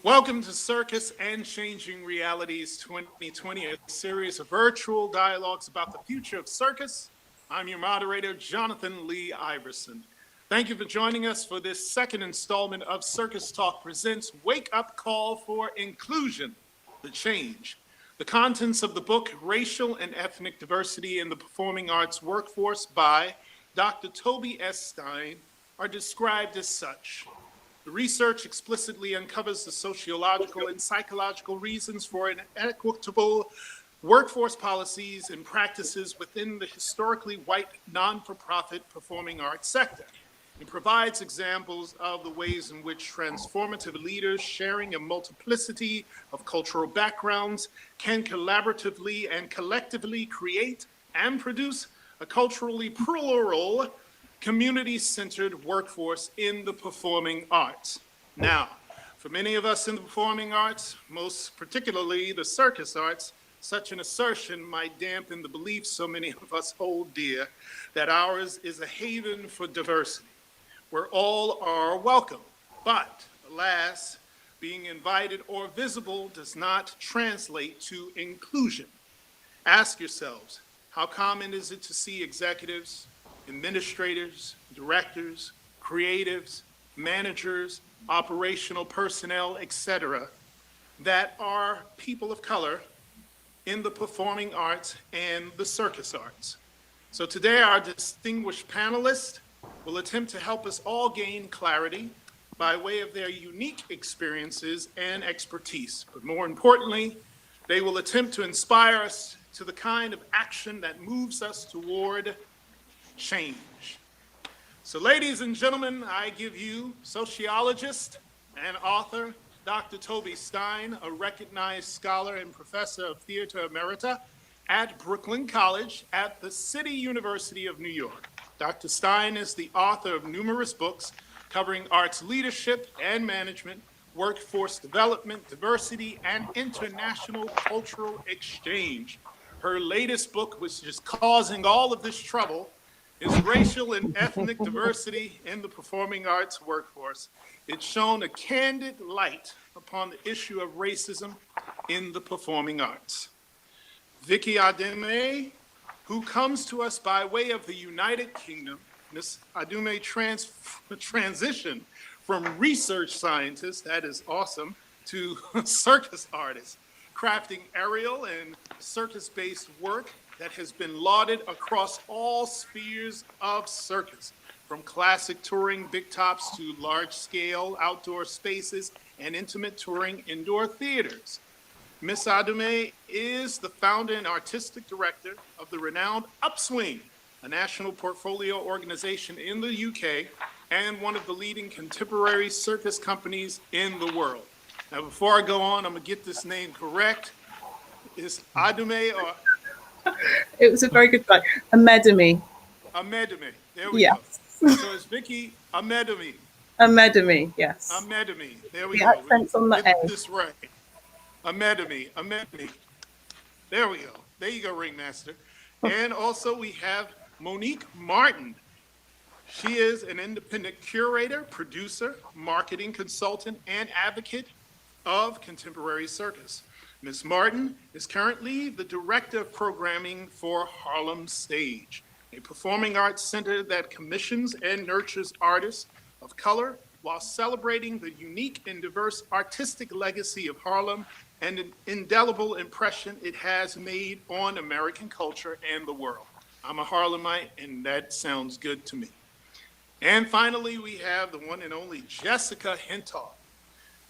Welcome to Circus and Changing Realities 2020, a series of virtual dialogues about the future of circus. I'm your moderator, Jonathan Lee Iverson. Thank you for joining us for this second installment of Circus Talk Presents Wake Up Call for Inclusion, the Change. The contents of the book, Racial and Ethnic Diversity in the Performing Arts Workforce by Dr. Tobie Stein, are described as such. The research explicitly uncovers the sociological and psychological reasons for inequitable workforce policies and practices within the historically white non-for-profit performing arts sector. It provides examples of the ways in which transformative leaders sharing a multiplicity of cultural backgrounds can collaboratively and collectively create and produce a culturally plural, community-centered workforce in the performing arts. Now, for many of us in the performing arts, most particularly the circus arts, such an assertion might dampen the belief so many of us hold dear that ours is a haven for diversity, where all are welcome. But, alas, being invited or visible does not translate to inclusion. Ask yourselves, how common is it to see executives, administrators, directors, creatives, managers, operational personnel, etc., that are people of color in the performing arts and the circus arts? So today our distinguished panelists will attempt to help us all gain clarity by way of their unique experiences and expertise. But more importantly, they will attempt to inspire us to the kind of action that moves us toward change. So ladies and gentlemen, I give you sociologist and author, Dr. Tobie Stein, a recognized scholar and professor of theater emerita at Brooklyn College at the City University of New York. Dr. Stein is the author of numerous books covering arts leadership and management, workforce development, diversity, and international cultural exchange. Her latest book, which is causing all of this trouble, is Racial and Ethnic Diversity in the Performing Arts Workforce. It's shown a candid light upon the issue of racism in the performing arts. Vicky Ademe, who comes to us by way of the United Kingdom. Ms. Ademe transitioned from research scientist, that is awesome, to circus artist, crafting aerial and circus-based work that has been lauded across all spheres of circus, from classic touring big tops to large-scale outdoor spaces and intimate touring indoor theaters. Ms. Ademe is the founder and artistic director of the renowned Upswing, a national portfolio organization in the UK and one of the leading contemporary circus companies in the world. Now, before I go on, I'm gonna get this name correct. Is Ademe or It was a very good try. Amedemi. Amedemi. There we go. So it's Vicky Amedemi. Amedemi, yes. Amedemi. There we The go. accent's on the Get A. this right. Amedemi. There we go. There you go, Ringmaster. And also we have Monique Martin. She is an independent curator, producer, marketing consultant, and advocate of contemporary circus. Ms. Martin is currently the director of programming for Harlem Stage, a performing arts center that commissions and nurtures artists of color while celebrating the unique and diverse artistic legacy of Harlem and an indelible impression it has made on American culture and the world. I'm a Harlemite, and that sounds good to me. And finally, we have the one and only Jessica Hintoff.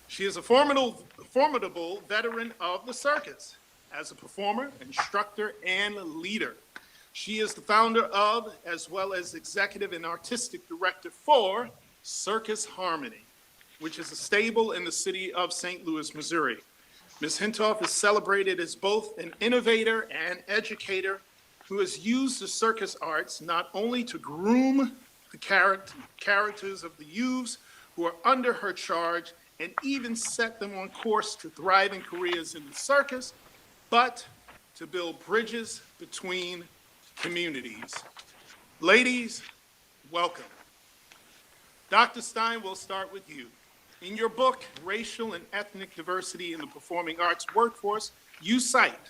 She is a formidable veteran of the circus as a performer, instructor, and leader. She is the founder of, as well as executive and artistic director for Circus Harmony, which is a stable in the city of St. Louis, Missouri. Ms. Hintoff is celebrated as both an innovator and educator who has used the circus arts not only to groom the characters of the youths who are under her charge and even set them on course to thriving careers in the circus, but to build bridges between communities. Ladies, welcome. Dr. Stein, we'll start with you. In your book, Racial and Ethnic Diversity in the Performing Arts Workforce, you cite,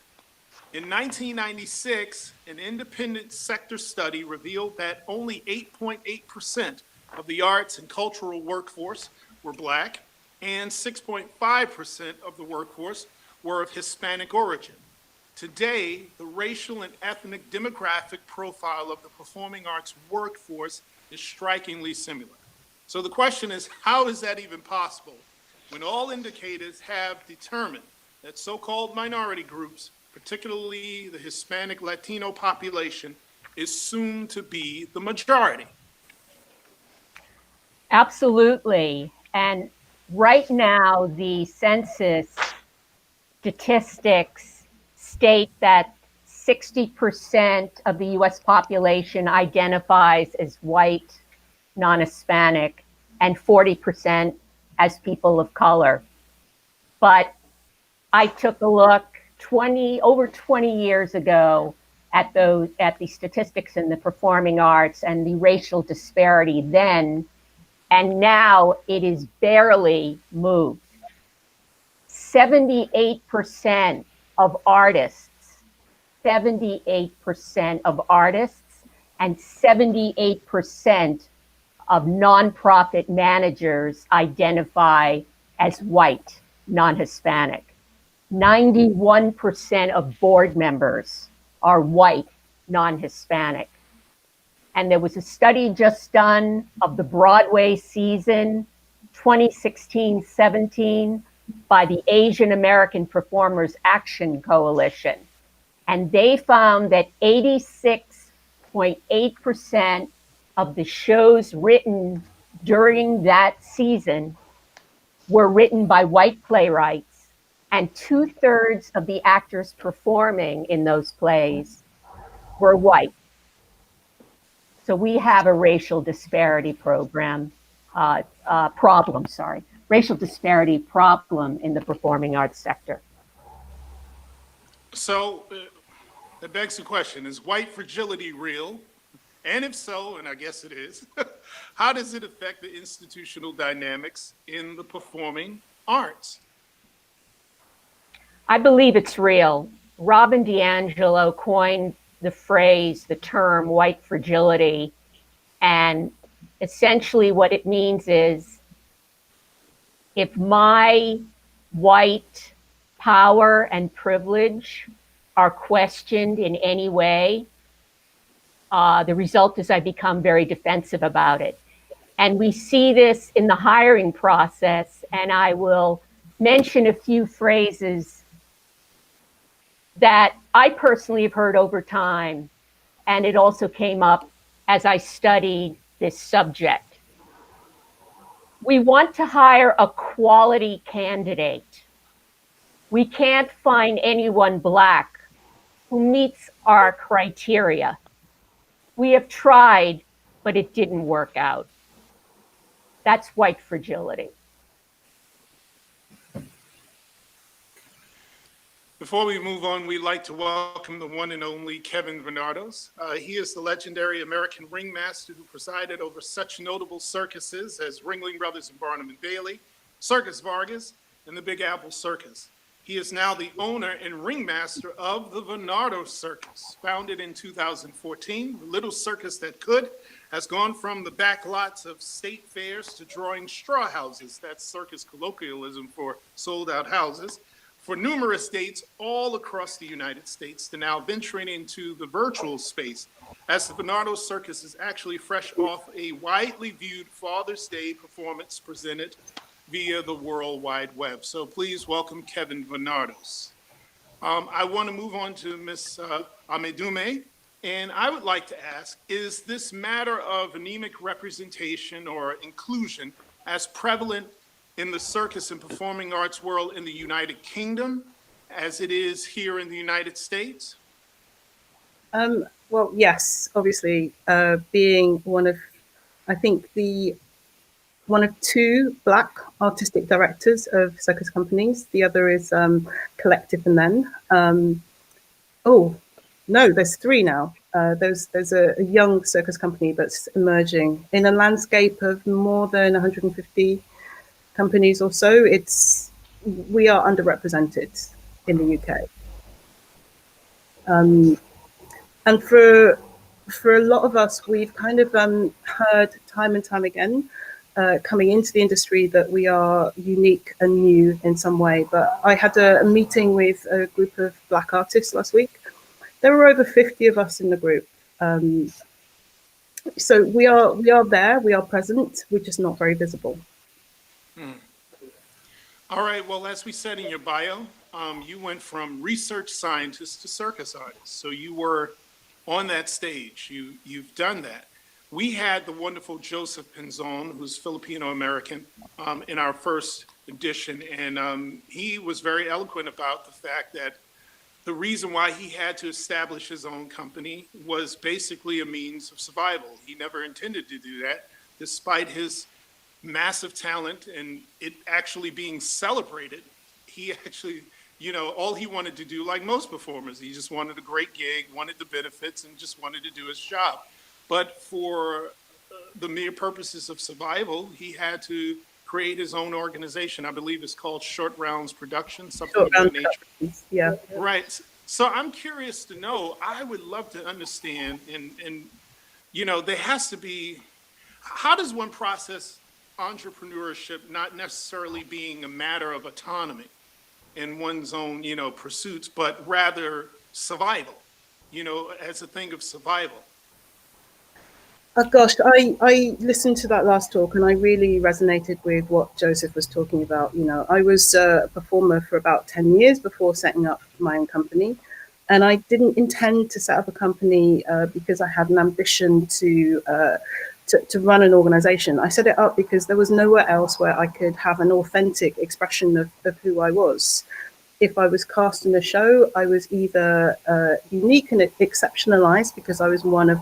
in 1996, an independent sector study revealed that only 8.8% of the arts and cultural workforce were Black, and 6.5% of the workforce were of Hispanic origin. Today, the racial and ethnic demographic profile of the performing arts workforce is strikingly similar. So the question is, how is that even possible when all indicators have determined that so-called minority groups, particularly the Hispanic Latino population, is soon to be the majority? Absolutely. And right now, the census statistics state that 60% of the US population identifies as white, non-Hispanic, and 40% as people of color. But I took a look over 20 years ago at the statistics in the performing arts and the racial disparity then, and now it is barely moved. 78% of artists, 78% of artists, and 78% of nonprofit managers identify as white, non-Hispanic. 91% of board members are white, non-Hispanic. And there was a study just done of the Broadway season 2016-17 by the Asian American Performers Action Coalition. And they found that 86.8% of the shows written during that season were written by white playwrights, and 2/3 of the actors performing in those plays were white. So we have a racial disparity racial disparity problem in the performing arts sector. So that begs the question, is white fragility real? And if so, and I guess it is, how does it affect the institutional dynamics in the performing arts? I believe it's real. Robin DiAngelo coined the term white fragility, and essentially what it means is if my white power and privilege are questioned in any way, the result is I become very defensive about it. And we see this in the hiring process, and I will mention a few phrases that I personally have heard over time, and it also came up as I studied this subject. We want to hire a quality candidate. We can't find anyone Black who meets our criteria. We have tried, but it didn't work out. That's white fragility. Before we move on, we'd like to welcome the one and only Kevin Bernardos. He is the legendary American ringmaster who presided over such notable circuses as Ringling Brothers and Barnum and Bailey, Circus Vargas, and the Big Apple Circus. He is now the owner and ringmaster of the Bernardo Circus. Founded in 2014, the little circus that could has gone from the back lots of state fairs to drawing straw houses, that's circus colloquialism for sold out houses, for numerous dates all across the United States, to now venturing into the virtual space, as the Bernardo Circus is actually fresh off a widely viewed Father's Day performance presented via the World Wide Web. So please welcome Kevin Bernardos. I want to move on to Ms. Amedume, and I would like to ask, is this matter of anemic representation or inclusion as prevalent in the circus and performing arts world in the United Kingdom as it is here in the United States? Well, yes, obviously, being one of two Black artistic directors of circus companies. The other is Collective and Then. There's three now. There's a young circus company that's emerging in a landscape of more than 150 companies or so, we are underrepresented in the UK. And for a lot of us, we've kind of heard time and time again, coming into the industry, that we are unique and new in some way. But I had a meeting with a group of Black artists last week. There were over 50 of us in the group. So we are there, we are present, we're just not very visible. All right, well, as we said in your bio, you went from research scientist to circus artist. So you were on that stage, you've done that. We had the wonderful Joseph Pinzon, who's Filipino-American, in our first edition, and he was very eloquent about the fact that the reason why he had to establish his own company was basically a means of survival. He never intended to do that, despite his massive talent and it actually being celebrated. He actually, all he wanted to do, like most performers, he just wanted a great gig, wanted the benefits, and just wanted to do his job. But for the mere purposes of survival, he had to create his own organization. I believe it's called Short Rounds Productions, something of that nature. Yeah. Right. So I'm curious to know, I would love to understand, and there has to be, how does one process entrepreneurship not necessarily being a matter of autonomy in one's own, pursuits, but rather survival, as a thing of survival? Oh gosh, I listened to that last talk and I really resonated with what Joseph was talking about. I was a performer for about 10 years before setting up my own company. And I didn't intend to set up a company because I had an ambition to run an organization. I set it up because there was nowhere else where I could have an authentic expression of who I was. If I was cast in a show, I was either unique and exceptionalized because I was one of,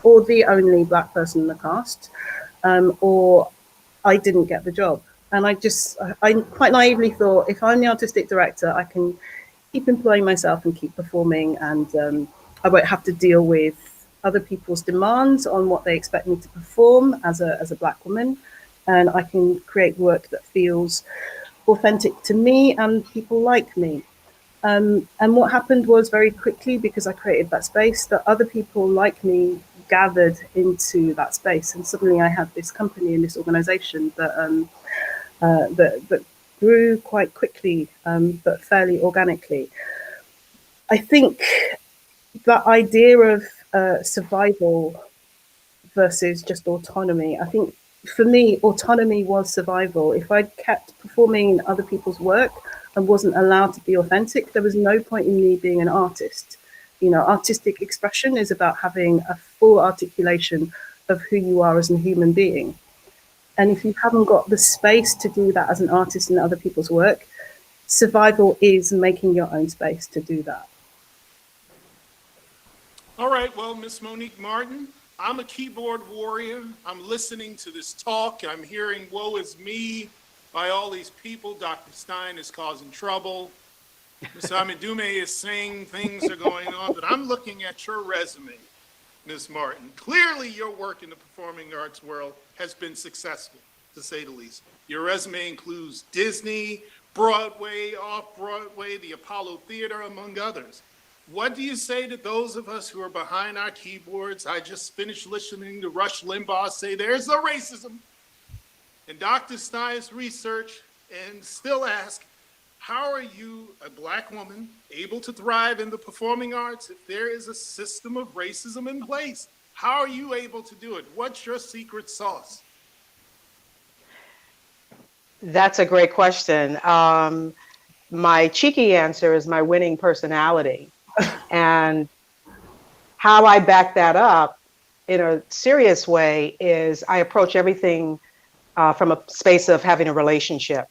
or the only Black person in the cast, or I didn't get the job. And I quite naively thought, if I'm the artistic director, I can keep employing myself and keep performing, and I won't have to deal with other people's demands on what they expect me to perform as a Black woman, and I can create work that feels authentic to me and people like me. And what happened was, very quickly, because I created that space, that other people like me gathered into that space, and suddenly I had this company and this organization that grew quite quickly, but fairly organically. I think that idea of survival versus just autonomy, I think for me, autonomy was survival. If I kept performing in other people's work and wasn't allowed to be authentic, there was no point in me being an artist. Artistic expression is about having a full articulation of who you are as a human being. And if you haven't got the space to do that as an artist in other people's work, survival is making your own space to do that. All right, well, Miss Monique Martin, I'm a keyboard warrior. I'm listening to this talk. I'm hearing woe is me by all these people. Dr. Stein is causing trouble. Ms. Amidume is saying things are going on, but I'm looking at your resume, Ms. Martin. Clearly, your work in the performing arts world has been successful, to say the least. Your resume includes Disney, Broadway, off-Broadway, the Apollo Theater, among others. What do you say to those of us who are behind our keyboards? I just finished listening to Rush Limbaugh say there's no racism in Dr. Stein's research, and still ask, how are you, a Black woman, able to thrive in the performing arts if there is a system of racism in place? How are you able to do it? What's your secret sauce? That's a great question. My cheeky answer is my winning personality. And how I back that up in a serious way is I approach everything from a space of having a relationship.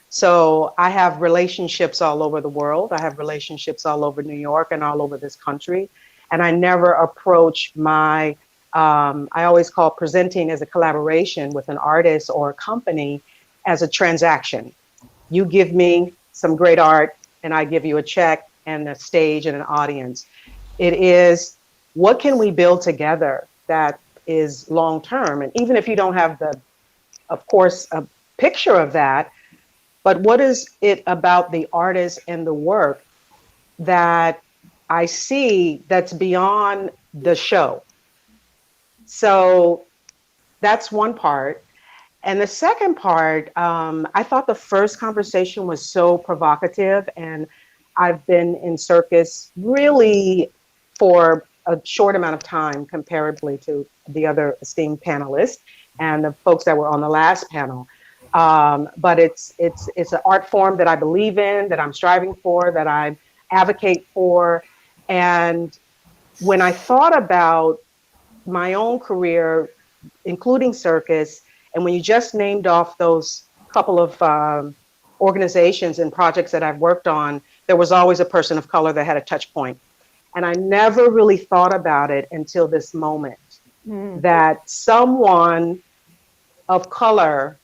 So I have relationships all over the world. I have relationships all over New York and all over this country. And I never approach I always call presenting as a collaboration with an artist or a company as a transaction. You give me some great art and I give you a check and a stage and an audience. It is, what can we build together that is long-term? And even if you don't have of course, picture of that. But what is it about the artist and the work that I see that's beyond the show? So that's one part. And the second part, I thought the first conversation was so provocative, and I've been in circus really for a short amount of time comparably to the other esteemed panelists and the folks that were on the last panel. But it's an art form that I believe in, that I'm striving for, that I advocate for. And when I thought about my own career, including circus, and when you just named off those couple of organizations and projects that I've worked on, there was always a person of color that had a touch point. And I never really thought about it until this moment, that someone of color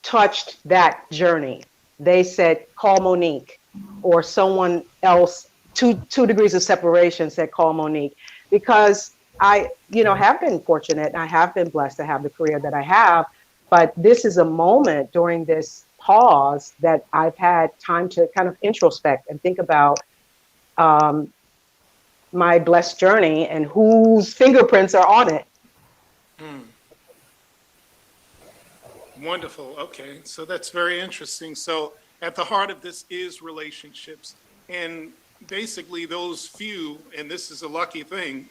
touched that journey. They said, call Monique, or someone else, two degrees of separation said, call Monique. Because I, have been fortunate, and I have been blessed to have the career that I have, but this is a moment during this pause that I've had time to kind of introspect and think about my blessed journey and whose fingerprints are on it. Wonderful. Okay, so that's very interesting. So at the heart of this is relationships, and basically those few, and this is a lucky thing,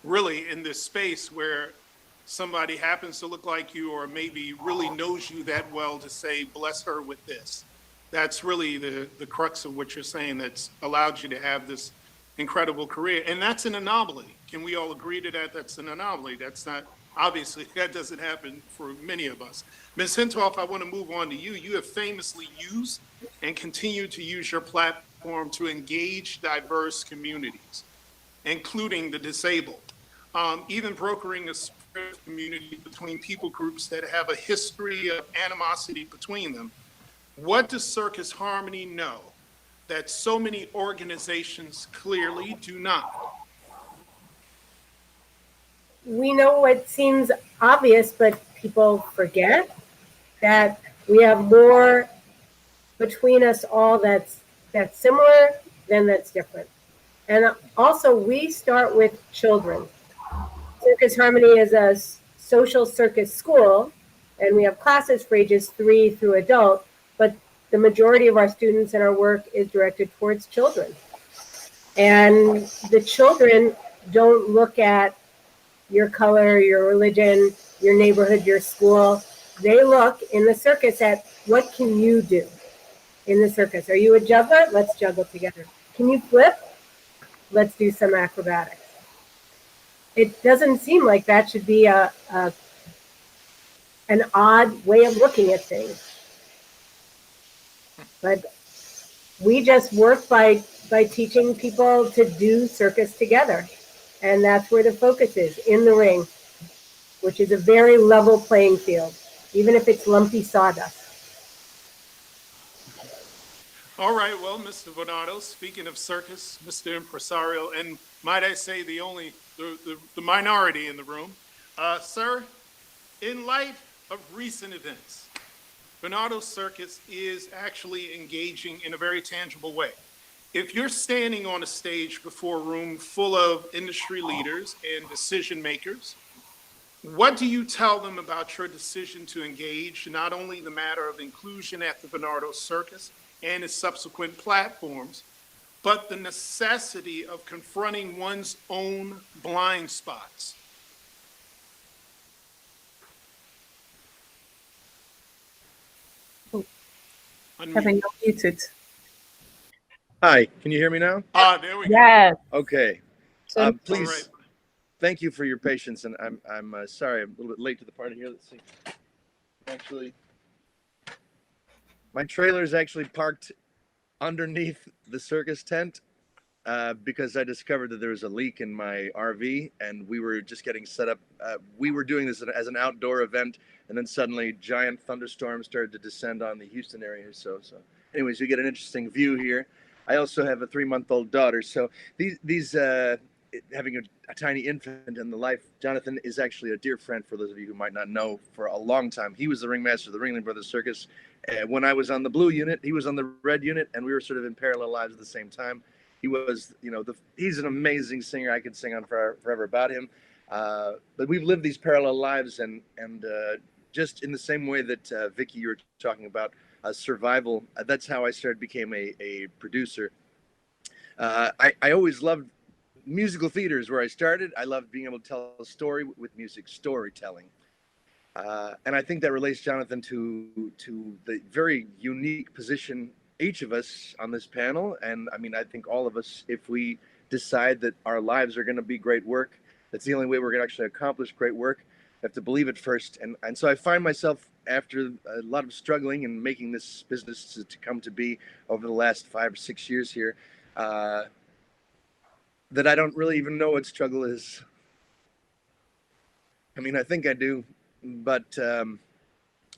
really, in this space where somebody happens to look like you or maybe really knows you that well to say, bless her with this. That's really the crux of what you're saying that's allowed you to have this incredible career. And that's an anomaly. Can we all agree to that? That's an anomaly. That's not, obviously, that doesn't happen for many of us. Ms. Hintoff, I want to move on to you. You have famously used and continue to use your platform to engage diverse communities, including the disabled, even brokering a spirit of community between people groups that have a history of animosity between them. What does Circus Harmony know that so many organizations clearly do not? We know what seems obvious, but people forget that we have more between us all that's similar than that's different. And also, we start with children. Circus Harmony is a social circus school, and we have classes for ages 3 through adult, but the majority of our students and our work is directed towards children. And the children don't look at your color, your religion, your neighborhood, your school. They look in the circus at what can you do in the circus. Are you a juggler? Let's juggle together. Can you flip? Let's do some acrobatics. It doesn't seem like that should be an odd way of looking at things. But we just work by teaching people to do circus together. And that's where the focus is, in the ring, which is a very level playing field, even if it's lumpy sawdust. All right, well, Mr. Bernardo, speaking of circus, Mr. Impresario, and might I say the minority in the room, sir, in light of recent events, Bernardo Circus is actually engaging in a very tangible way. If you're standing on a stage before a room full of industry leaders and decision makers, what do you tell them about your decision to engage not only the matter of inclusion at the Bernardo Circus and its subsequent platforms, but the necessity of confronting one's own blind spots? Having unmuted. Hi, can you hear me now? There we go. Yes. Okay. So, Please, All right. thank you for your patience, and I'm sorry I'm a little bit late to the party here. Let's see. Actually, my trailer is actually parked underneath the circus tent because I discovered that there was a leak in my RV, and we were just getting set up. We were doing this as an outdoor event, and then suddenly giant thunderstorms started to descend on the Houston area. So anyways, you get an interesting view here. I also have a 3-month-old daughter, so these having a tiny infant in the life. Jonathan is actually a dear friend, for those of you who might not know, for a long time. He was the ringmaster of the Ringling Brothers Circus. When I was on the blue unit, he was on the red unit, and we were sort of in parallel lives at the same time. He was, he's an amazing singer. I could sing on forever about him. But we've lived these parallel lives, and just in the same way that Vicky, you were talking about survival, that's how I became a producer. I always loved musical theater is where I started. I loved being able to tell a story with music storytelling. And I think that relates, Jonathan, to the very unique position each of us on this panel. And I mean, I think all of us, if we decide that our lives are going to be great work, that's the only way we're going to actually accomplish great work. We have to believe it first. And so I find myself, after a lot of struggling and making this business to come to be over the last 5 or 6 years here, that I don't really even know what struggle is. I mean, I think I do, but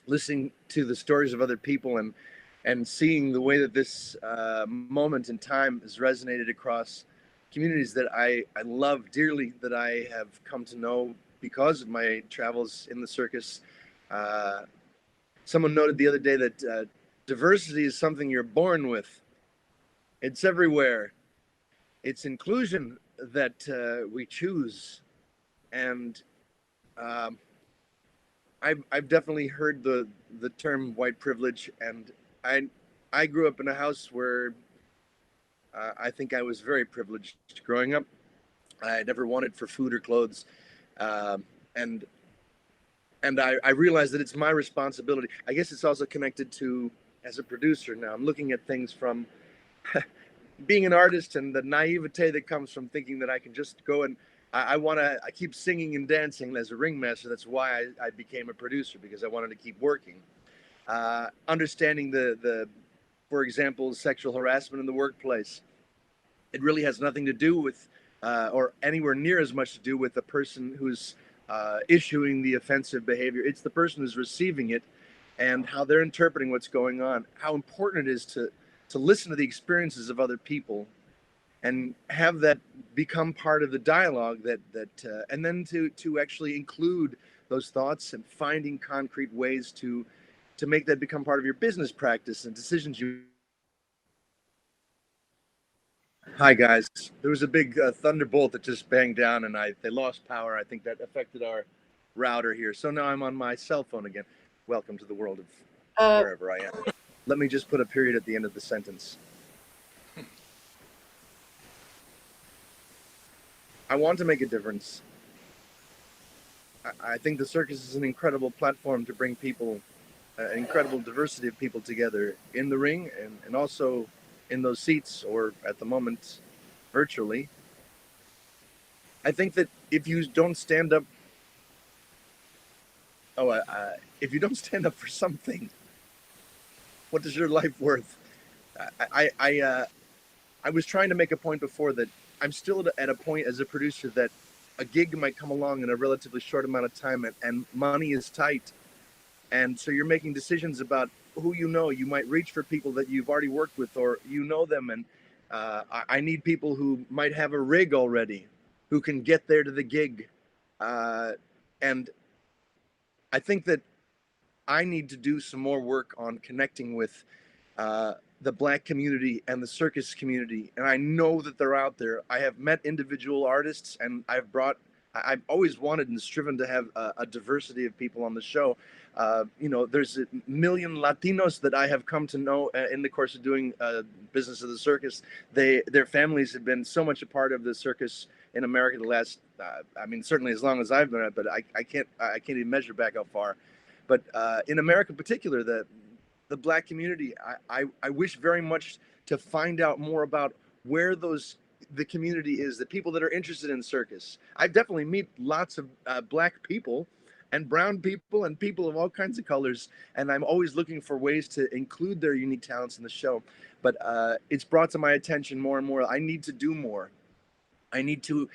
listening to the stories of other people and seeing the way that this moment in time has resonated across communities that I love dearly, that I have come to know because of my travels in the circus. Someone noted the other day that diversity is something you're born with. It's everywhere. It's inclusion that we choose. And I've definitely heard the term white privilege, and I grew up in a house where I think I was very privileged growing up. I never wanted for food or clothes, and I realized that it's my responsibility. I guess it's also connected to, as a producer now, I'm looking at things from being an artist and the naivete that comes from thinking that I can just go and I keep singing and dancing as a ringmaster. That's why I became a producer, because I wanted to keep working. Understanding for example, sexual harassment in the workplace. It really has nothing to do with, or anywhere near as much to do with the person who's issuing the offensive behavior. It's the person who's receiving it and how they're interpreting what's going on. How important it is to listen to the experiences of other people and have that become part of the dialogue and then to actually include those thoughts and finding concrete ways to make that become part of your business practice and decisions you. Hi guys, there was a big thunderbolt that just banged down and they lost power. I think that affected our router here. So now I'm on my cell phone again. Welcome to the world of wherever I am. Let me just put a period at the end of the sentence. I want to make a difference. I think the circus is an incredible platform to bring people, an incredible diversity of people together in the ring and also in those seats, or at the moment, virtually. I think that if you don't stand up, if you don't stand up for something, what is your life worth? I was trying to make a point before that I'm still at a point as a producer that a gig might come along in a relatively short amount of time and money is tight. And so you're making decisions about who you know. You might reach for people that you've already worked with or you know them. And I need people who might have a rig already, who can get there to the gig. And I think that I need to do some more work on connecting with the Black community and the circus community. And I know that they're out there. I have met individual artists and I've always wanted and striven to have a diversity of people on the show. There's a million Latinos that I have come to know in the course of doing business of the circus. Their families have been so much a part of the circus in America the last, certainly as long as I've been at, but I can't even measure back how far. But in America in particular, the Black community, I wish very much to find out more about where the community is, the people that are interested in circus. I definitely meet lots of Black people and brown people and people of all kinds of colors, and I'm always looking for ways to include their unique talents in the show. But it's brought to my attention more and more. I need to do more. I need to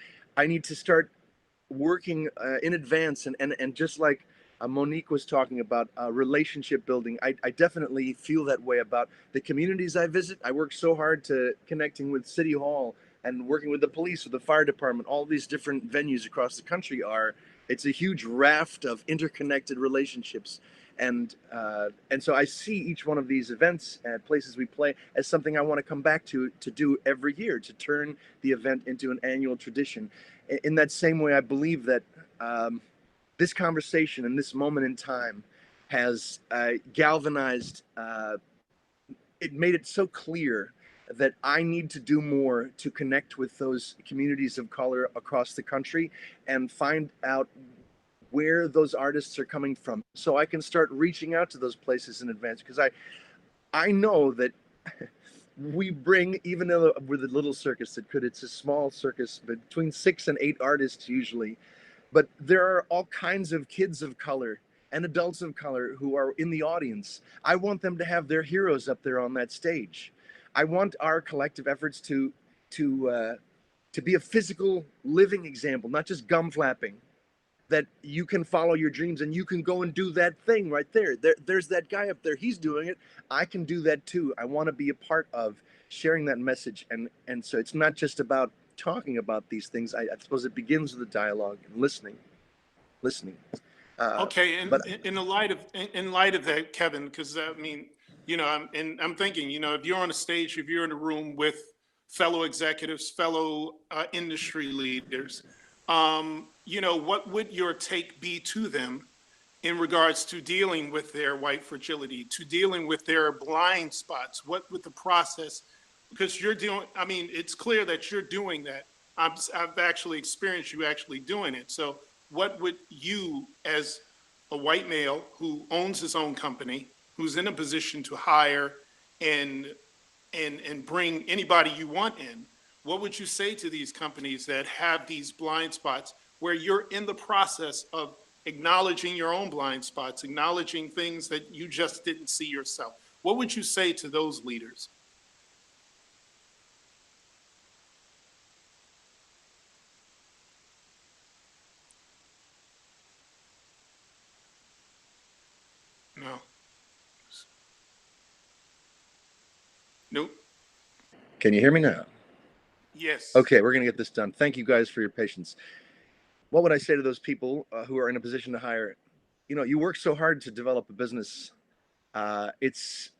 start working in advance and just like Monique was talking about relationship building. I definitely feel that way about the communities I visit. I work so hard to connecting with City Hall and working with the police, with the fire department, all these different venues across the country it's a huge raft of interconnected relationships. And so I see each one of these events at places we play as something I want to come back to do every year, to turn the event into an annual tradition. In that same way, I believe that this conversation and this moment in time has galvanized, it made it so clear that I need to do more to connect with those communities of color across the country and find out where those artists are coming from, so I can start reaching out to those places in advance, because I know that we bring, even though with a little circus it's a small circus, between 6 and 8 artists usually, but there are all kinds of kids of color and adults of color who are in the audience. I want them to have their heroes up there on that stage. I want our collective efforts to be a physical living example, not just gum flapping, that you can follow your dreams and you can go and do that thing right there. There's that guy up there, he's doing it. I can do that too. I want to be a part of sharing that message. And so it's not just about talking about these things. I suppose it begins with a dialogue and listening. Okay, and but in the light of that, Kevin, because I mean, you know, I'm thinking, you know, if you're on a stage, if you're in a room with fellow executives, fellow industry leaders, you know, what would your take be to them in regards to dealing with their white fragility, to dealing with their blind spots? What would the process, because you're doing, I mean, it's clear that you're doing that. I've actually experienced you actually doing it. So what would you, as a white male who owns his own company, who's in a position to hire and bring anybody you want in, what would you say to these companies that have these blind spots where you're in the process of acknowledging your own blind spots, acknowledging things that you just didn't see yourself? What would you say to those leaders? No. Nope. can you hear me now? Yes. Okay, we're going to get this done. Thank you guys for your patience. What would I say to those people who are in a position to hire? You know, you work so hard to develop a business. It's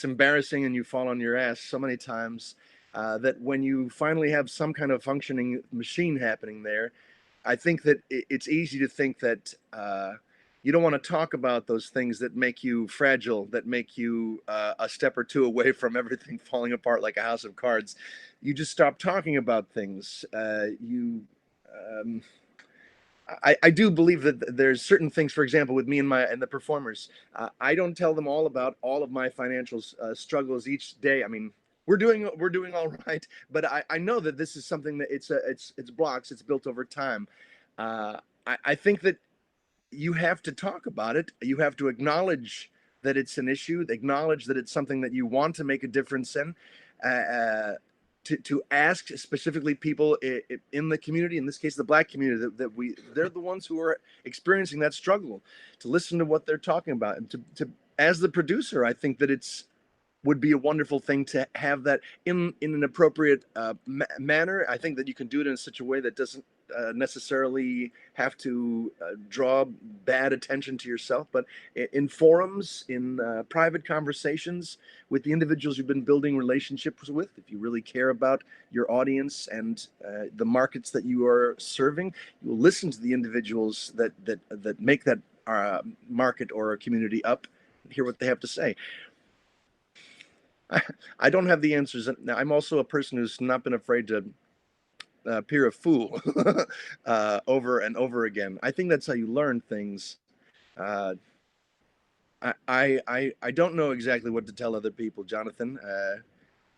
embarrassing, and you fall on your ass so many times that when you finally have some kind of functioning machine happening there, I think that it's easy to think that you don't want to talk about those things that make you fragile, that make you a step or two away from everything falling apart like a house of cards. You just stop talking about things. I do believe that there's certain things, for example, with me and the performers, I don't tell them all about all of my financial struggles each day. I mean, we're doing all right, but I know that this is something that it's blocks, it's built over time. I think that you have to talk about it. You have to acknowledge that it's an issue, acknowledge that it's something that you want to make a difference in. To ask specifically people in the community, in this case the Black community, they're the ones who are experiencing that struggle, to listen to what they're talking about, and to as the producer, I think that would be a wonderful thing to have that in an appropriate manner. I think that you can do it in such a way that doesn't necessarily have to draw bad attention to yourself, but in forums, in private conversations with the individuals you've been building relationships with, if you really care about your audience and the markets that you are serving, you will listen to the individuals that make that market or a community up, and hear what they have to say. I don't have the answers. I'm also a person who's not been afraid to appear a fool over and over again. I think that's how you learn things. I don't know exactly what to tell other people, Jonathan.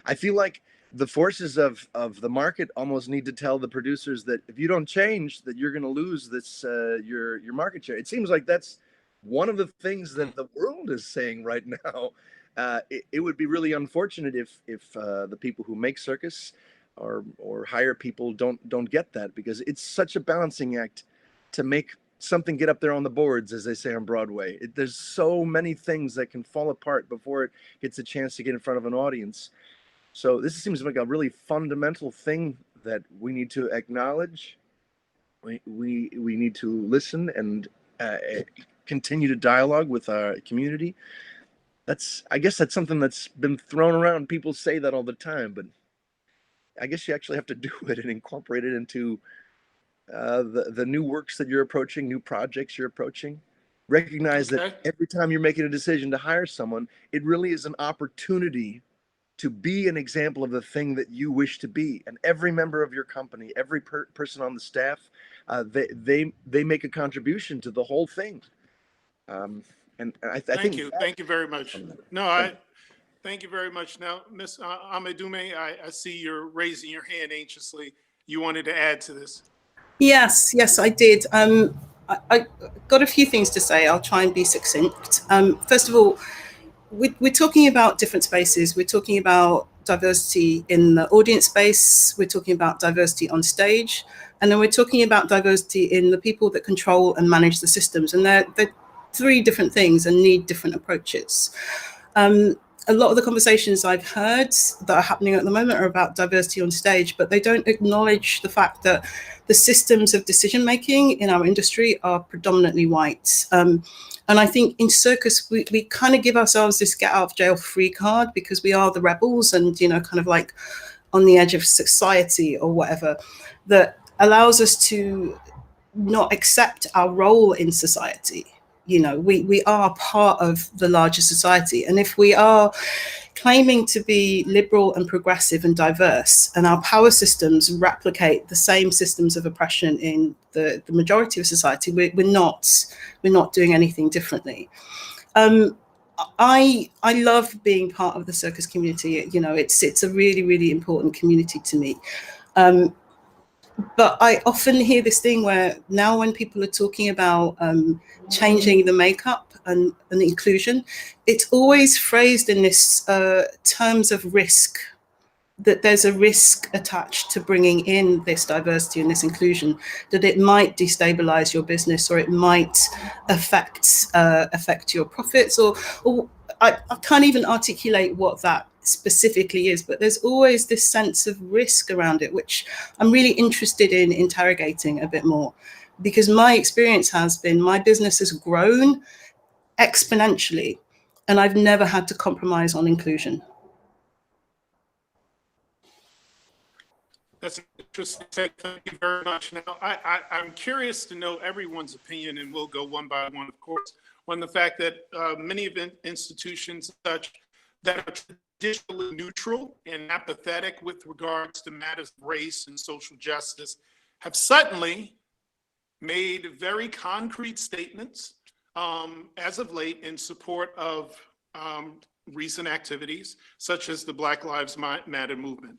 I feel like the forces of the market almost need to tell the producers that if you don't change, that you're going to lose this your market share. It seems like that's one of the things that the world is saying right now. It would be really unfortunate if the people who make circus or hire people don't get that, because it's such a balancing act to make something get up there on the boards, as they say on Broadway. There's so many things that can fall apart before it gets a chance to get in front of an audience. So this seems like a really fundamental thing that we need to acknowledge. We need to listen and continue to dialogue with our community. I guess that's something that's been thrown around. People say that all the time, but I guess you actually have to do it and incorporate it into the new works that you're approaching, new projects you're approaching. Recognize Okay. that every time you're making a decision to hire someone, it really is an opportunity to be an example of the thing that you wish to be. And every member of your company, every person on the staff, they make a contribution to the whole thing. And I think Thank you very much. No, thank you very much. Now, Ms. Amedume, I see you're raising your hand anxiously. You wanted to add to this. Yes, I did. I got a few things to say. I'll try and be succinct. First of all, we're talking about different spaces. We're talking about diversity in the audience space. We're talking about diversity on stage. And then we're talking about diversity in the people that control and manage the systems. And they're three different things and need different approaches. A lot of the conversations I've heard that are happening at the moment are about diversity on stage, but they don't acknowledge the fact that the systems of decision making in our industry are predominantly white. And I think in circus, we kind of give ourselves this get out of jail free card because we are the rebels and, you know, kind of like on the edge of society or whatever, that allows us to not accept our role in society. You know, we are part of the larger society. And if we are claiming to be liberal and progressive and diverse, and our power systems replicate the same systems of oppression in the majority of society, we're not doing anything differently. I love being part of the circus community. You know, it's a really, really important community to me. But I often hear this thing where now when people are talking about changing the makeup and inclusion, it's always phrased in this terms of risk, that there's a risk attached to bringing in this diversity and this inclusion, that it might destabilize your business or it might affect your profits, or I can't even articulate what that specifically is, but there's always this sense of risk around it, which I'm really interested in interrogating a bit more, because my experience has been my business has grown exponentially and I've never had to compromise on inclusion. That's interesting. Thank you very much. Now, I'm curious to know everyone's opinion, and we'll go one by one, of course, on the fact that many of institutions such that are traditionally neutral and apathetic with regards to matters of race and social justice have suddenly made very concrete statements as of late in support of recent activities such as the Black Lives Matter movement.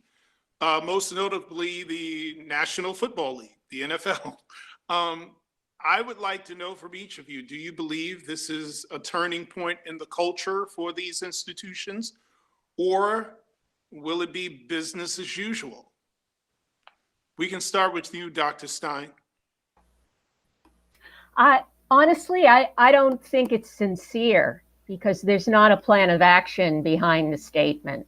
Most notably the National Football League, the NFL. I would like to know from each of you, do you believe this is a turning point in the culture for these institutions, or will it be business as usual? We can start with you, Dr. Stein. Honestly, I don't think it's sincere, because there's not a plan of action behind the statement.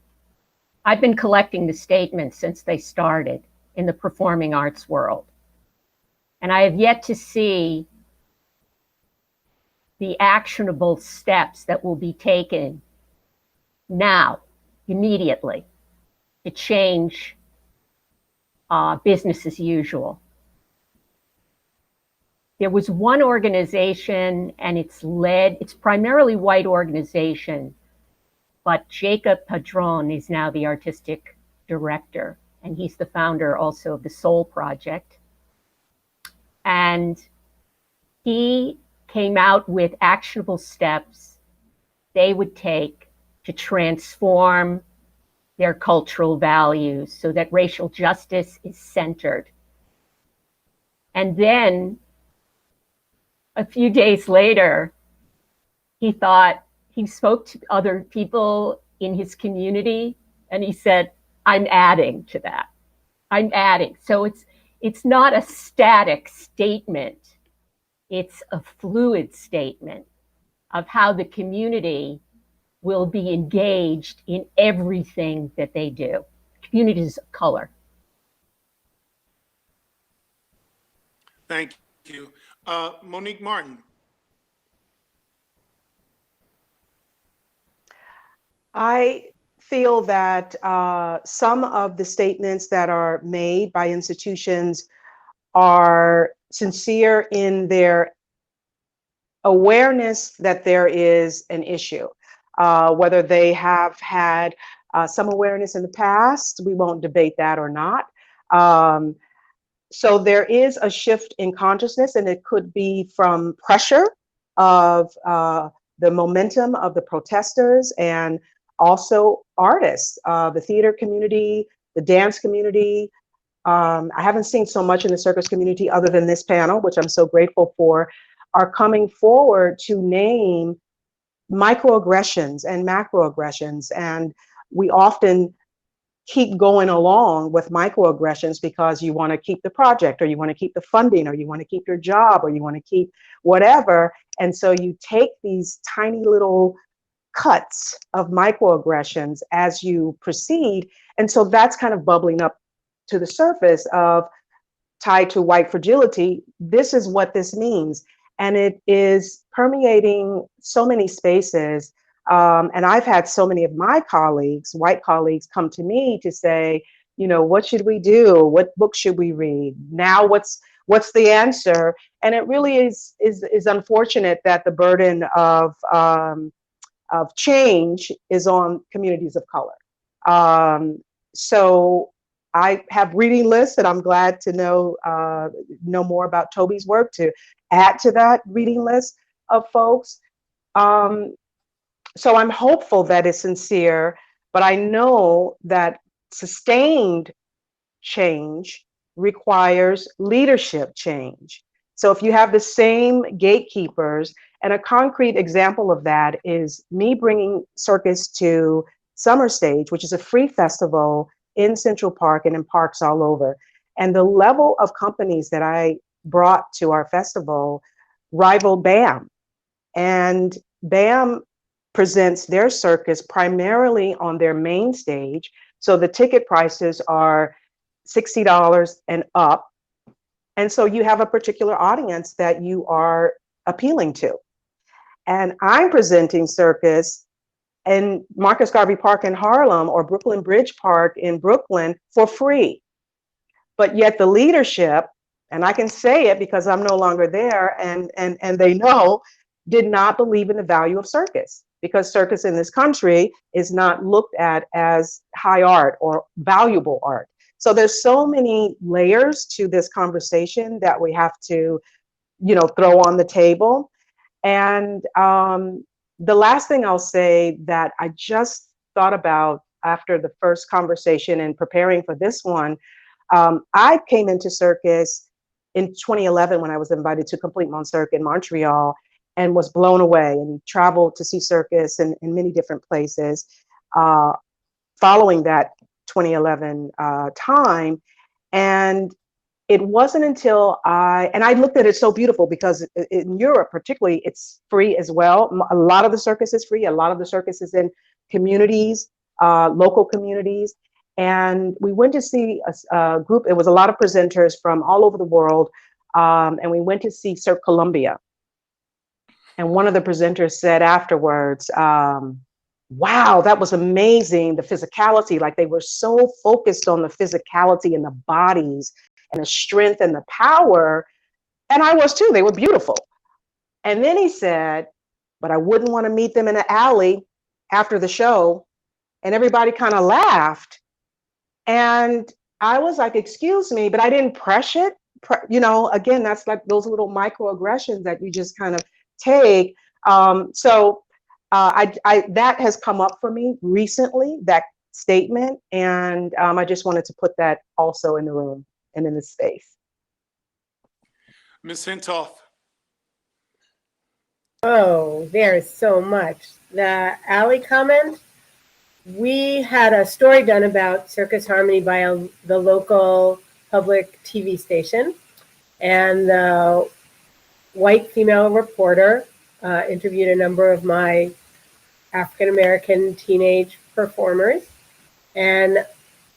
I've been collecting the statements since they started in the performing arts world. And I have yet to see the actionable steps that will be taken now, immediately, to change business as usual. There was one organization, and it's primarily white organization, but Jacob Padron is now the artistic director, and he's the founder also of the Soul Project. And he came out with actionable steps they would take to transform their cultural values so that racial justice is centered. And then a few days later, he spoke to other people in his community, and he said, I'm adding to that. I'm adding. So it's not a static statement. It's a fluid statement of how the community will be engaged in everything that they do. Communities of color. Thank you. Monique Martin. I feel that some of the statements that are made by institutions are sincere in their awareness that there is an issue. Whether they have had some awareness in the past, we won't debate that or not. So there is a shift in consciousness, and it could be from pressure of the momentum of the protesters and also artists, the theater community, the dance community. I haven't seen so much in the circus community other than this panel, which I'm so grateful for, are coming forward to name microaggressions and macroaggressions. And we often keep going along with microaggressions because you want to keep the project, or you want to keep the funding, or you want to keep your job, or you want to keep whatever. And so you take these tiny little cuts of microaggressions as you proceed. And so that's kind of bubbling up to the surface of, tied to white fragility. This is what this means. And it is permeating so many spaces. And I've had so many of my colleagues, white colleagues, come to me to say, you know, what should we do? What book should we read? Now, what's the answer? And it really is unfortunate that the burden of change is on communities of color. So I have reading lists, and I'm glad to know more about Tobie's work to add to that reading list of folks. So I'm hopeful that it's sincere, but I know that sustained change requires leadership change. So if you have the same gatekeepers, and a concrete example of that is me bringing circus to Summer Stage, which is a free festival in Central Park and in parks all over. And the level of companies that I brought to our festival rivaled BAM. And BAM presents their circus primarily on their main stage. So the ticket prices are $60 and up. And so you have a particular audience that you are appealing to. And I'm presenting circus in Marcus Garvey Park in Harlem or Brooklyn Bridge Park in Brooklyn for free. But yet the leadership, and I can say it because I'm no longer there, and they know, did not believe in the value of circus, because circus in this country is not looked at as high art or valuable art. So there's so many layers to this conversation that we have to, you know, throw on the table. And the last thing I'll say that I just thought about after the first conversation and preparing for this one, I came into circus in 2011 when I was invited to Complete Mon Cirque in Montreal, and was blown away and traveled to see circus in many different places following that 2011 time. And it wasn't until I looked at it so beautiful because in Europe, particularly, it's free as well. A lot of the circus is free. A lot of the circus is in communities, local communities. And we went to see a group. It was a lot of presenters from all over the world. And we went to see Cirque Columbia. And one of the presenters said afterwards, wow, that was amazing, the physicality. Like, they were so focused on the physicality and the bodies and the strength and the power. And I was too, they were beautiful. And then he said, but I wouldn't want to meet them in an alley after the show. And everybody kind of laughed. And I was like, excuse me, but I didn't press it. You know, again, that's like those little microaggressions that you just kind of take. So that has come up for me recently, that statement. And I just wanted to put that also in the room and in the space. Ms. Hintoff. Oh, there's so much. The alley comment, we had a story done about Circus Harmony by the local public TV station. And the white female reporter interviewed a number of my African-American teenage performers. And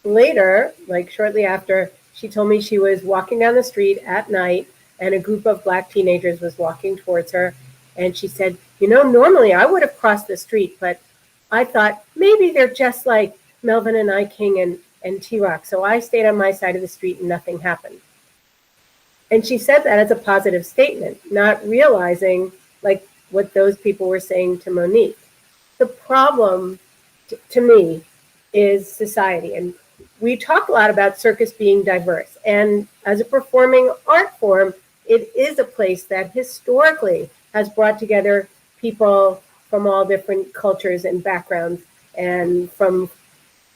later, like shortly after, she told me she was walking down the street at night and a group of Black teenagers was walking towards her. And she said, you know, normally I would have crossed the street, but I thought maybe they're just like Melvin and I King and T-Rock. So I stayed on my side of the street and nothing happened. And she said that as a positive statement, not realizing like what those people were saying to Monique. The problem to me is society. And we talk a lot about circus being diverse. And as a performing art form, it is a place that historically has brought together people from all different cultures and backgrounds and from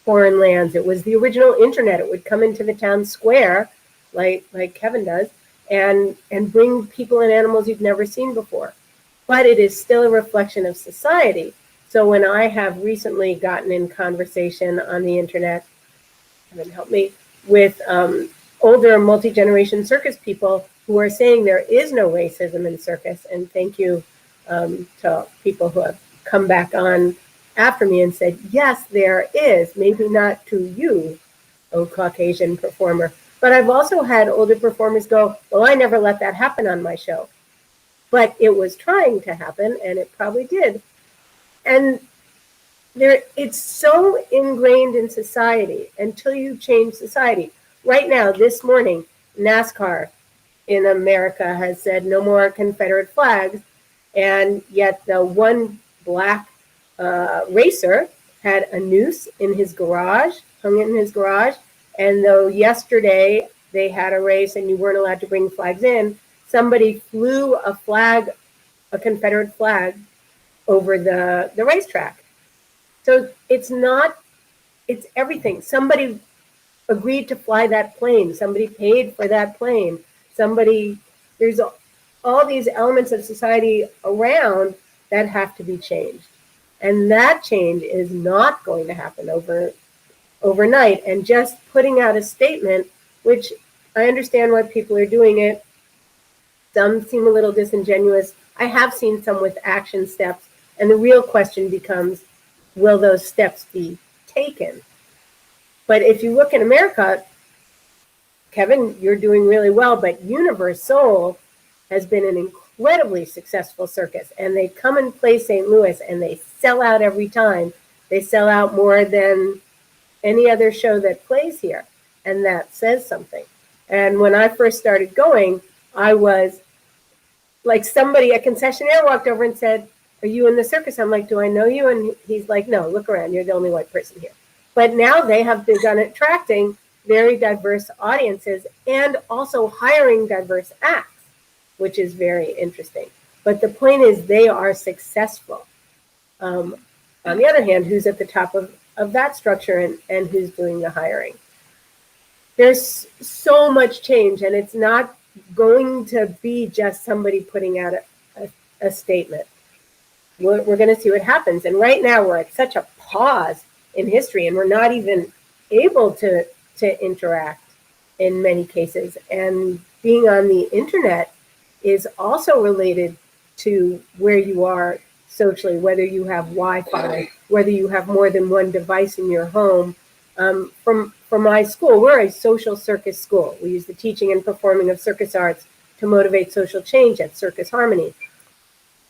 foreign lands. It was the original internet. It would come into the town square, like Kevin does, and bring people and animals you've never seen before. But it is still a reflection of society. So when I have recently gotten in conversation on the internet, Kevin help me, with older multi-generation circus people who are saying there is no racism in circus, and thank you to people who have come back on after me and said, yes, there is, maybe not to you, oh Caucasian performer. But I've also had older performers go, well, I never let that happen on my show. But it was trying to happen, and it probably did. And it's so ingrained in society until you change society. Right now, this morning, NASCAR in America has said no more Confederate flags, and yet the one Black racer had a noose in his garage, hung it in his garage, and though yesterday they had a race and you weren't allowed to bring flags in, somebody flew a flag, a Confederate flag, over the racetrack. So it's everything. Somebody agreed to fly that plane. Somebody paid for that plane. There's all these elements of society around that have to be changed. And that change is not going to happen overnight. And just putting out a statement, which I understand why people are doing it. Some seem a little disingenuous. I have seen some with action steps. And the real question becomes, will those steps be taken? But if you look in America, Kevin, you're doing really well, but Universal has been an incredibly successful circus. And they come and play St. Louis and they sell out every time. They sell out more than any other show that plays here. And that says something. And when I first started going, I was like somebody, a concessionaire walked over and said, are you in the circus? I'm like, do I know you? And he's like, no, look around. You're the only white person here. But now they have begun attracting very diverse audiences and also hiring diverse acts, which is very interesting. But the point is they are successful. On the other hand, who's at the top of that structure and who's doing the hiring? There's so much change, and it's not going to be just somebody putting out a statement. We're going to see what happens. And right now we're at such a pause in history, and we're not even able to interact in many cases. And being on the internet is also related to where you are socially, whether you have Wi-Fi, whether you have more than one device in your home. From my school, we're a social circus school. We use the teaching and performing of circus arts to motivate social change at Circus Harmony.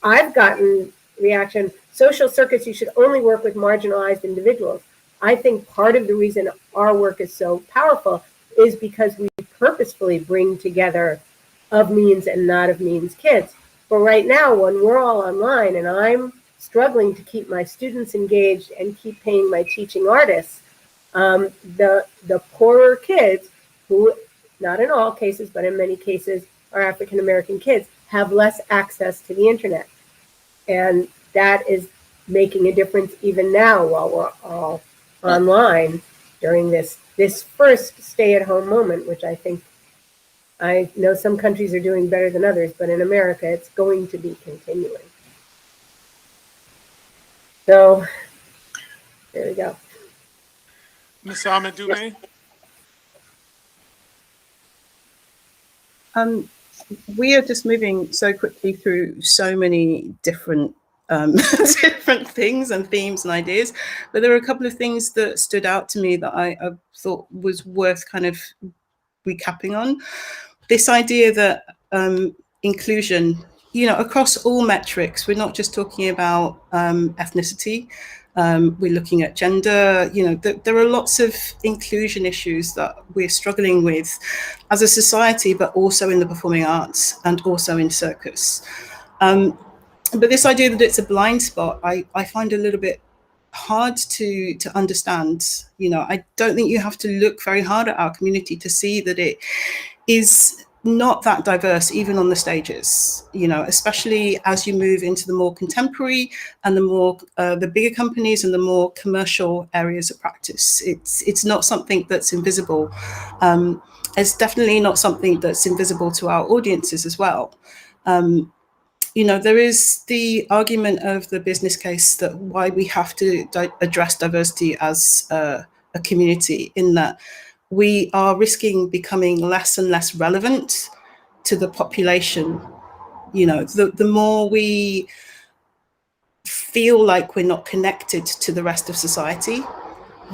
I've gotten reaction, social circus, you should only work with marginalized individuals. I think part of the reason our work is so powerful is because we purposefully bring together of means and not of means kids. But right now, when we're all online and I'm struggling to keep my students engaged and keep paying my teaching artists, the poorer kids, who not in all cases, but in many cases are African American kids, have less access to the internet. And that is making a difference even now while we're all online during this first stay-at-home moment, which I know some countries are doing better than others, but in America, it's going to be continuing. So there we go. Ms. Ahmed Dume? We are just moving so quickly through so many different different things and themes and ideas, but there are a couple of things that stood out to me that I thought was worth kind of recapping on. This idea that inclusion, across all metrics. We're not just talking about ethnicity. We're looking at gender. There are lots of inclusion issues that we're struggling with as a society, but also in the performing arts and also in circus. But this idea that it's a blind spot, I find a little bit hard to understand. I don't think you have to look very hard at our community to see that it is not that diverse, even on the stages, especially as you move into the more contemporary and the bigger companies and the more commercial areas of practice. It's not something that's invisible. It's definitely not something that's invisible to our audiences as well. There is the argument of the business case that why we have to address diversity as a community, in that we are risking becoming less and less relevant to the population. The more we feel like we're not connected to the rest of society,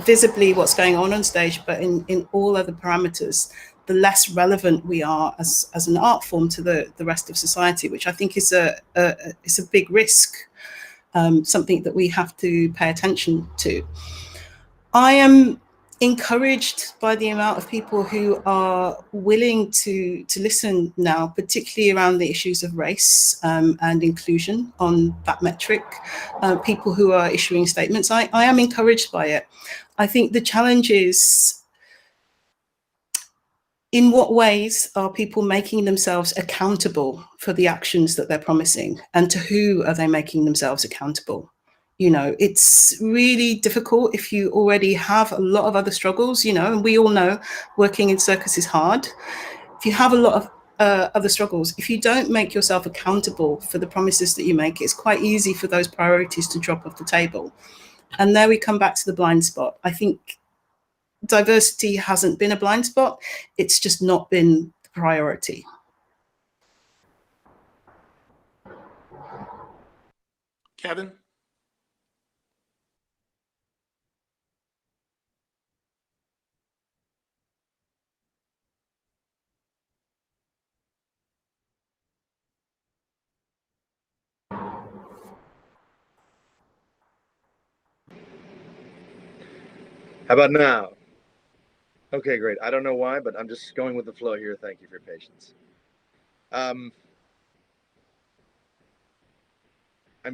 visibly what's going on stage, but in all other parameters, the less relevant we are as an art form to the rest of society, which I think is a big risk, something that we have to pay attention to. I am encouraged by the amount of people who are willing to listen now, particularly around the issues of race and inclusion on that metric, people who are issuing statements. I am encouraged by it. I think the challenge is, in what ways are people making themselves accountable for the actions that they're promising, and to who are they making themselves accountable? It's really difficult if you already have a lot of other struggles, and we all know working in circus is hard. If you have a lot of other struggles, if you don't make yourself accountable for the promises that you make, it's quite easy for those priorities to drop off the table. And there we come back to the blind spot. I think diversity hasn't been a blind spot. It's just not been the priority. Kevin? How about now? Okay, great. I don't know why, but I'm just going with the flow here. Thank you for your patience. I'm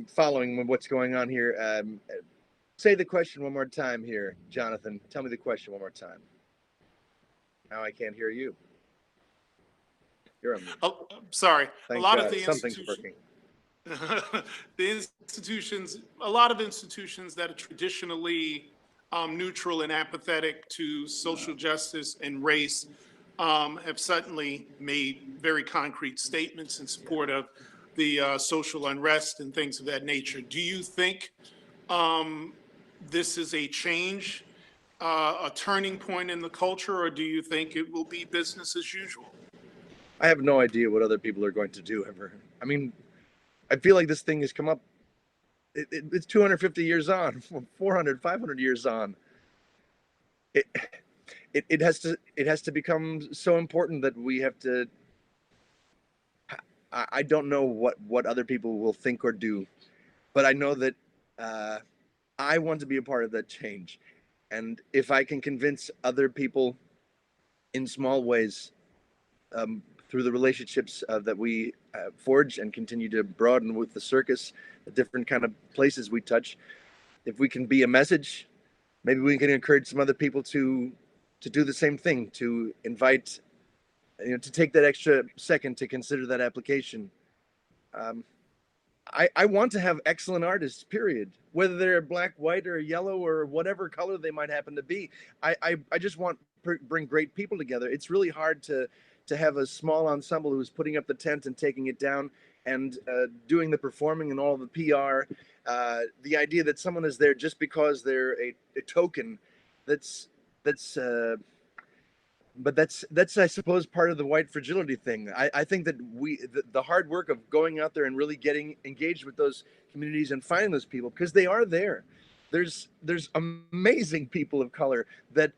following what's going on here. Say the question one more time here, Jonathan. Tell me the question one more time. Now I can't hear you. You're on mute. Oh, sorry. Thank a lot God. of the Something's working. A lot of institutions that are traditionally neutral and apathetic to social justice and race have suddenly made very concrete statements in support of the social unrest and things of that nature. Do you think this is a change, a turning point in the culture, or do you think it will be business as usual? I have no idea what other people are going to do ever. I mean, I feel like this thing has come up. It's 250 years on, 400, 500 years on. It has to become so important that we have to. I don't know what other people will think or do, but I know that I want to be a part of that change, and if I can convince other people in small ways through the relationships that we forge and continue to broaden with the circus, the different kind of places we touch, if we can be a message, maybe we can encourage some other people to do the same thing, to invite, to take that extra second to consider that application. I want to have excellent artists, period. Whether they're black, white, or yellow, or whatever color they might happen to be. I just want to bring great people together. It's really hard to have a small ensemble who's putting up the tent and taking it down and doing the performing and all the PR. The idea that someone is there just because they're a token, but that's I suppose part of the white fragility thing. I think that the hard work of going out there and really getting engaged with those communities and finding those people, because they are there. There's amazing people of color that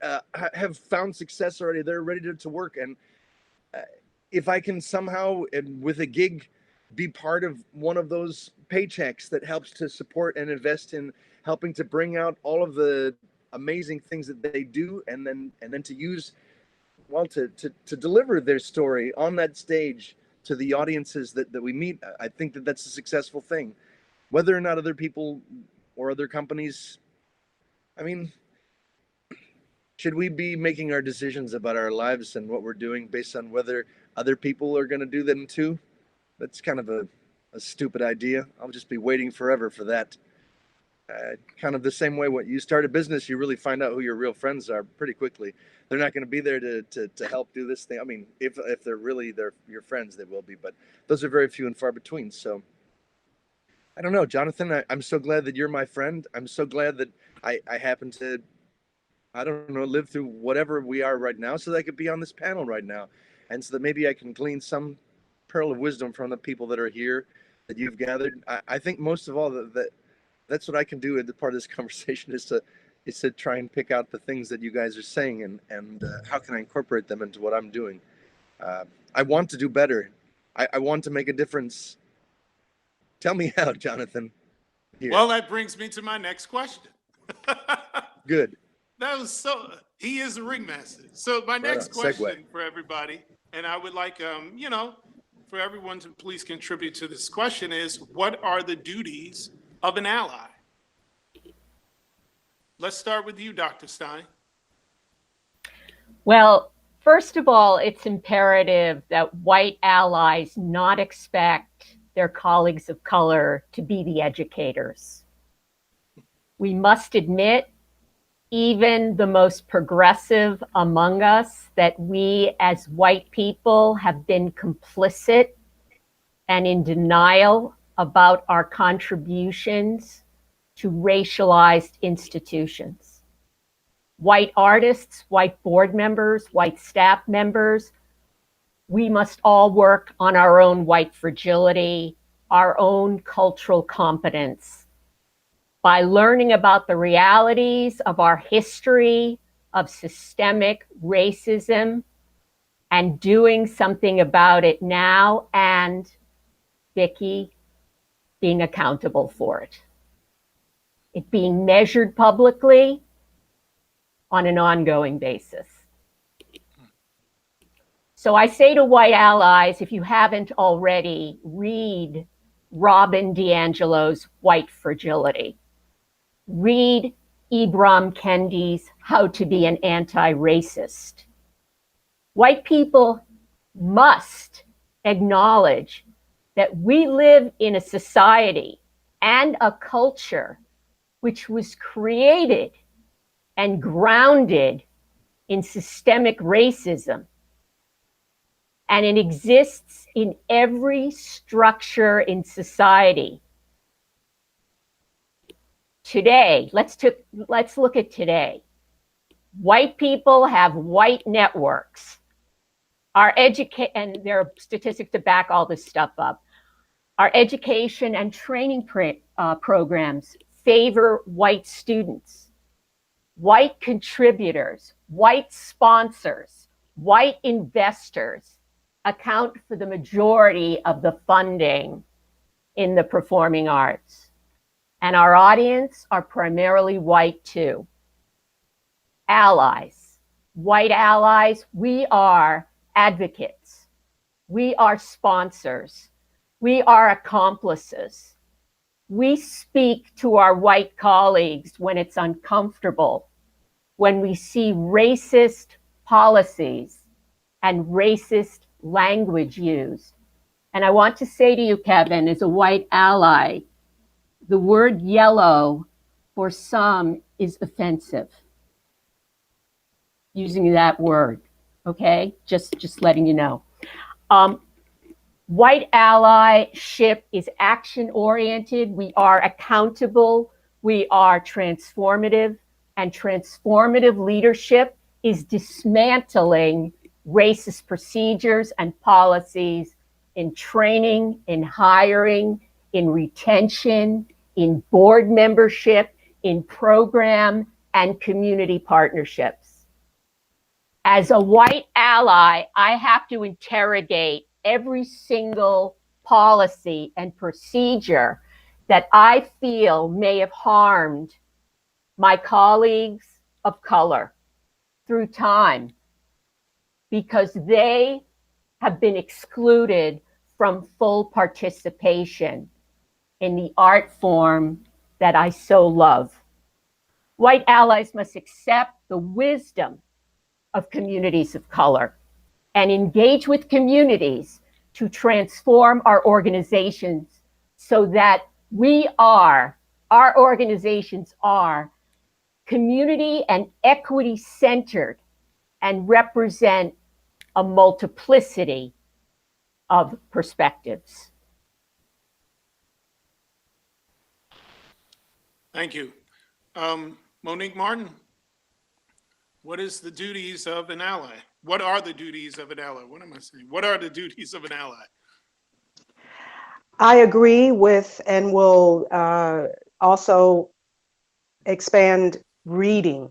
have found success already. They're ready to work, and if I can somehow, with a gig, be part of one of those paychecks that helps to support and invest in helping to bring out all of the amazing things that they do, and then to use, well, to deliver their story on that stage to the audiences that we meet, I think that that's a successful thing. Whether or not other people or other companies, I mean, should we be making our decisions about our lives and what we're doing based on whether other people are going to do them too? That's kind of a stupid idea. I'll just be waiting forever for that. Kind of the same way when you start a business, you really find out who your real friends are pretty quickly. They're not going to be there to help do this thing. I mean, if they're your friends, they will be, but those are very few and far between. So I don't know, Jonathan, I'm so glad that you're my friend. I'm so glad that I happen to, I don't know, live through whatever we are right now so that I could be on this panel right now. And so that maybe I can glean some pearl of wisdom from the people that are here that you've gathered. I think most of all that's what I can do as part of this conversation is to try and pick out the things that you guys are saying and how can I incorporate them into what I'm doing. I want to do better. I want to make a difference. Tell me how, Jonathan. Here. Well, that brings me to my next question. Good. That was he is a ringmaster. So my next question for everybody, and I would like, for everyone to please contribute to this question is, what are the duties of an ally? Let's start with you, Dr. Stein. Well, first of all, it's imperative that white allies not expect their colleagues of color to be the educators. We must admit, even the most progressive among us, that we as white people have been complicit and in denial about our contributions to racialized institutions. White artists, white board members, white staff members, we must all work on our own white fragility, our own cultural competence, by learning about the realities of our history of systemic racism and doing something about it now, and, Vicki, being accountable for it. It being measured publicly on an ongoing basis. So I say to white allies, if you haven't already, read Robin DiAngelo's White Fragility. Read Ibram Kendi's How to Be an Anti-Racist. White people must acknowledge that we live in a society and a culture which was created and grounded in systemic racism. And it exists in every structure in society. Today, let's look at today. White people have white networks. And there are statistics to back all this stuff up. Our education and training programs favor white students, white contributors, white sponsors, white investors account for the majority of the funding in the performing arts. And our audience are primarily white too. Allies, white allies, we are advocates. We are sponsors. We are accomplices. We speak to our white colleagues when it's uncomfortable, when we see racist policies and racist language used. And I want to say to you, Kevin, as a white ally, the word yellow for some is offensive. Using that word, okay? Just letting you know. White allyship is action-oriented. We are accountable. We are transformative. And transformative leadership is dismantling racist procedures and policies in training, in hiring, in retention, in board membership, in program and community partnerships. As a white ally, I have to interrogate every single policy and procedure that I feel may have harmed my colleagues of color through time, because they have been excluded from full participation in the art form that I so love. White allies must accept the wisdom of communities of color and engage with communities to transform our organizations so that our organizations are community and equity centered and represent a multiplicity of perspectives. Thank you. Monique Martin, what is the duties of an ally? What are the duties of an ally? What am I saying? What are the duties of an ally? I agree with and will also expand reading.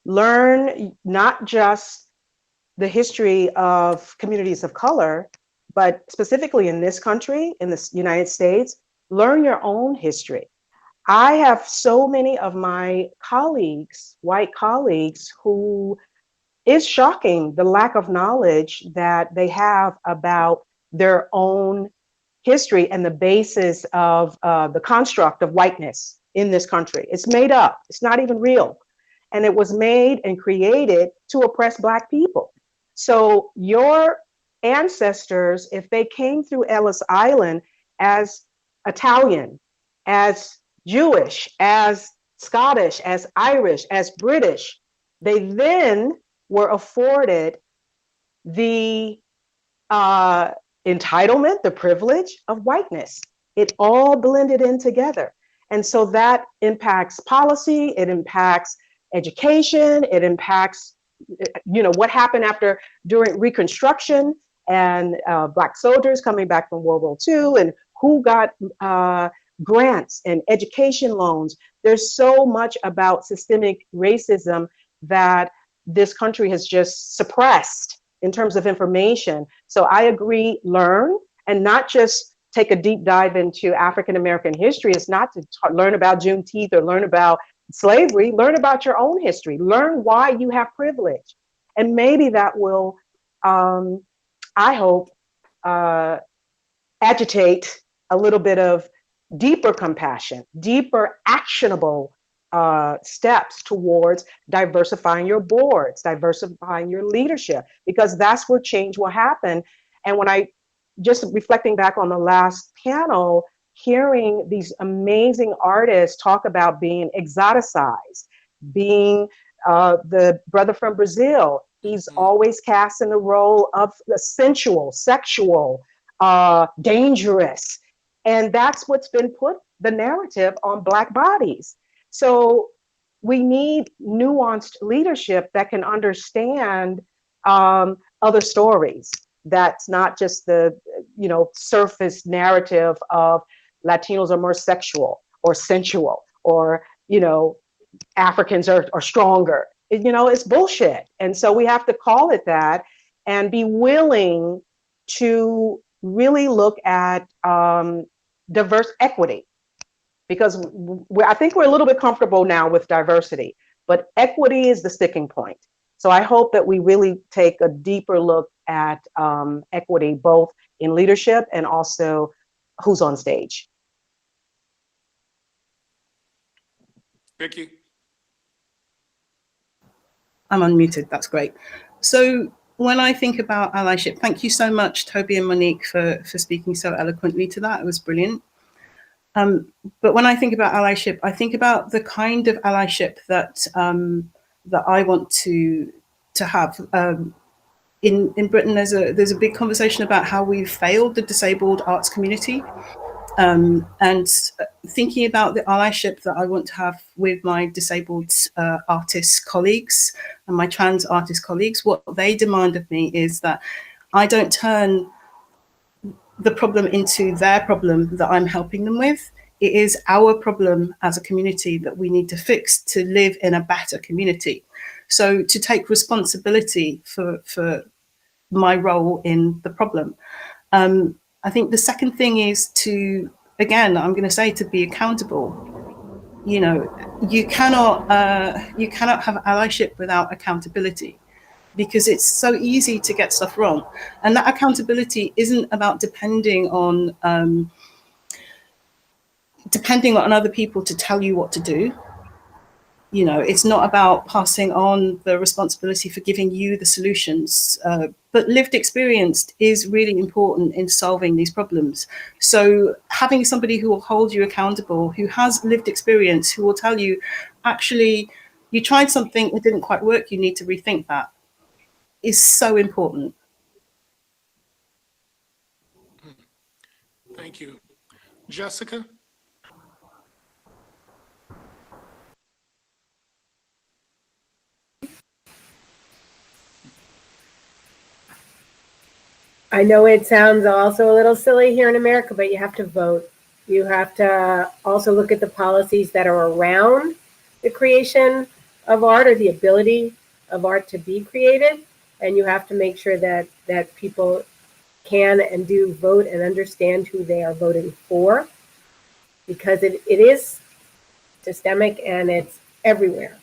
Learn not just the history of communities of color, but specifically in this country, in the United States, learn your own history. I have so many of my colleagues, white colleagues, who is shocking the lack of knowledge that they have about their own history and the basis of the construct of whiteness in this country. It's made up, it's not even real. And it was made and created to oppress Black people. So your ancestors, if they came through Ellis Island as Italian, as Jewish, as Scottish, as Irish, as British, they then were afforded the entitlement, the privilege of whiteness. It all blended in together. And so that impacts policy, it impacts education, it impacts, what happened during Reconstruction and Black soldiers coming back from World War II, and who got grants and education loans. There's so much about systemic racism that this country has just suppressed in terms of information. So I agree, learn, and not just take a deep dive into African American history. It's not to learn about Juneteenth or learn about slavery. Learn about your own history. Learn why you have privilege. And maybe that will, I hope, agitate a little bit of deeper compassion, deeper actionable steps towards diversifying your boards, diversifying your leadership, because that's where change will happen. And when I just reflecting back on the last panel, hearing these amazing artists talk about being exoticized, being the brother from Brazil, he's always cast in the role of the sensual, sexual, dangerous. And that's what's been put the narrative on Black bodies. So we need nuanced leadership that can understand other stories. That's not just the surface narrative of Latinos are more sexual or sensual, or Africans are stronger. It's bullshit. And so we have to call it that and be willing to really look at diverse equity, because I think we're a little bit comfortable now with diversity, but equity is the sticking point. So I hope that we really take a deeper look at equity, both in leadership and also who's on stage. Vicky? I'm unmuted, that's great. So when I think about allyship, thank you so much, Tobie and Monique, for speaking so eloquently to that. It was brilliant. But when I think about allyship, I think about the kind of allyship that that I want to have. In Britain, there's a big conversation about how we've failed the disabled arts community, and thinking about the allyship that I want to have with my disabled artist colleagues and my trans artist colleagues. What they demand of me is that I don't turn the problem into their problem that I'm helping them with. It is our problem as a community that we need to fix to live in a better community. So to take responsibility for my role in the problem. I think the second thing is to, again, I'm going to say, to be accountable. You know, you cannot have allyship without accountability, because it's so easy to get stuff wrong. And that accountability isn't about depending on other people to tell you what to do. You know, it's not about passing on the responsibility for giving you the solutions, but lived experience is really important in solving these problems. So having somebody who will hold you accountable, who has lived experience, who will tell you, actually, you tried something, it didn't quite work, you need to rethink that, is so important. Thank you. Jessica? I know it sounds also a little silly here in America, but you have to vote. You have to also look at the policies that are around the creation of art, or the ability of art to be created. And you have to make sure that people can and do vote and understand who they are voting for, because it is systemic and it's everywhere.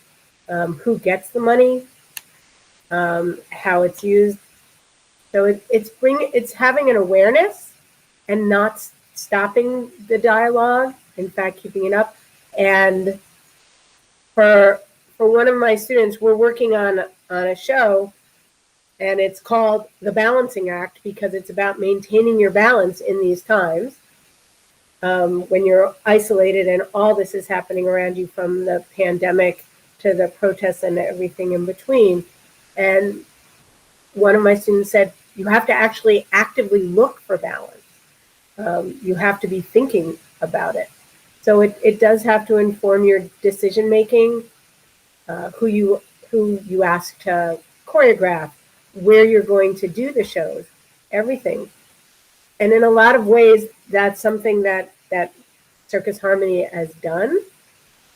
Who gets the money, how it's used. So it's having an awareness and not stopping the dialogue. In fact, keeping it up. And for one of my students, we're working on a show, and it's called The Balancing Act, because it's about maintaining your balance in these times, when you're isolated and all this is happening around you, from the pandemic to the protests and everything in between. And one of my students said, you have to actually actively look for balance. You have to be thinking about it. So it does have to inform your decision making, who you ask to choreograph, where you're going to do the shows, everything. And in a lot of ways, that's something that Circus Harmony has done.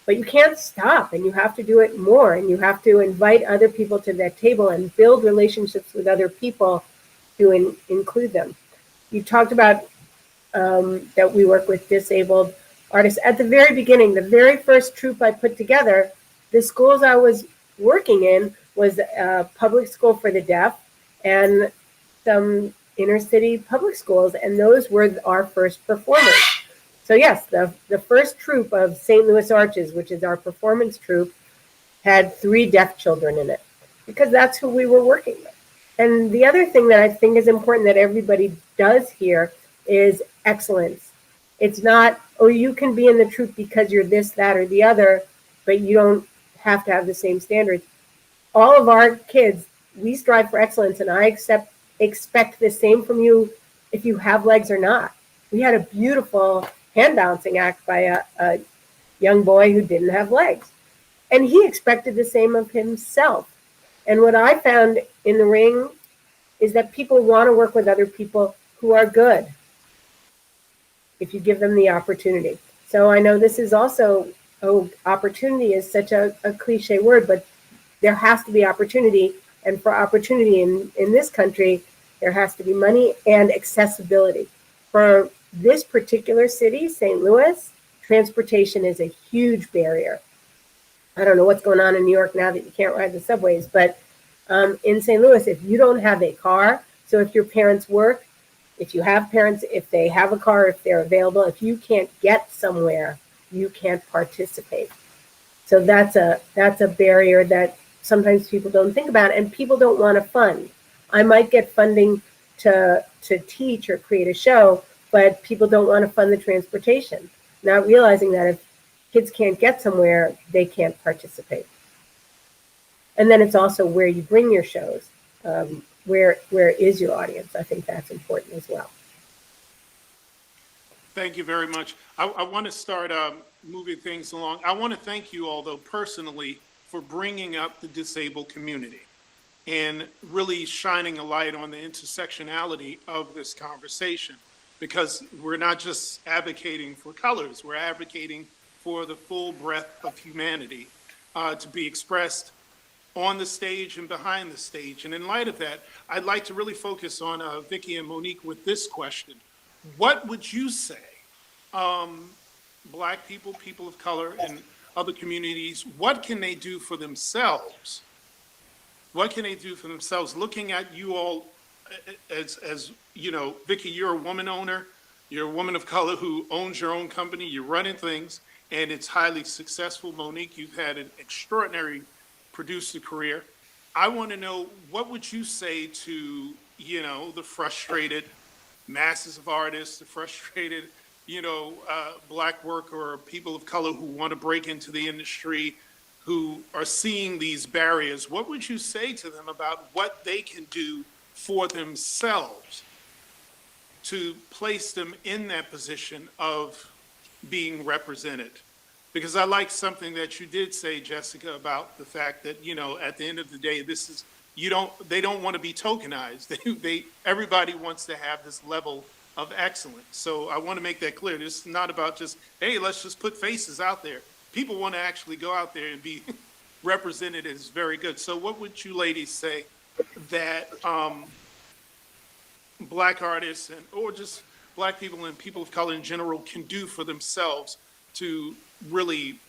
But you can't stop, and you have to do it more, and you have to invite other people to that table and build relationships with other people to include them. You talked about that we work with disabled artists. At the very beginning, the very first troupe I put together, the schools I was working in was a public school for the deaf and some inner city public schools, and those were our first performers. So yes, the first troupe of St. Louis Arches, which is our performance troupe, had 3 deaf children in it, because that's who we were working with. And the other thing that I think is important that everybody does here is excellence. It's not, oh, you can be in the troupe because you're this, that, or the other, but you don't have to have the same standards. All of our kids, we strive for excellence, and I expect the same from you if you have legs or not. We had a beautiful hand balancing act by a young boy who didn't have legs, and he expected the same of himself. And what I found in the ring is that people want to work with other people who are good if you give them the opportunity. So I know this is also, opportunity is such a cliche word, but there has to be opportunity. And for opportunity in this country, there has to be money and accessibility. For this particular city, St. Louis, transportation is a huge barrier. I don't know what's going on in New York now that you can't ride the subways, but in St. Louis, if you don't have a car, so if your parents work, if you have parents, if they have a car, if they're available, if you can't get somewhere, you can't participate. So that's a barrier that sometimes people don't think about, and people don't want to fund. I might get funding to teach or create a show, but people don't want to fund the transportation, not realizing that if kids can't get somewhere, they can't participate. And then it's also where you bring your shows. Where is your audience? I think that's important as well. Thank you very much. I want to start moving things along. I want to thank you all, though, personally, for bringing up the disabled community and really shining a light on the intersectionality of this conversation, because we're not just advocating for colors, we're advocating for the full breadth of humanity to be expressed on the stage and behind the stage. And in light of that, I'd like to really focus on Vicky and Monique with this question. What would you say, Black people, people of color, and other communities, what can they do for themselves? What can they do for themselves? Looking at you all as you know, Vicky, you're a woman owner. You're a woman of color who owns your own company. You're running things, and it's highly successful. Monique, you've had an extraordinary producer career. I want to know, what would you say to, you know, the frustrated masses of artists, the frustrated, you know, Black worker or people of color who want to break into the industry, who are seeing these barriers? What would you say to them about what they can do for themselves to place them in that position of being represented? Because I like something that you did say, Jessica, about the fact that, you know, at the end of the day, this is, they don't want to be tokenized. Everybody wants to have this level of excellence. So I want to make that clear. This is not about just, hey, let's just put faces out there. People want to actually go out there and be represented as very good. So what would you ladies say that Black artists or just Black people and people of color in general can do for themselves to really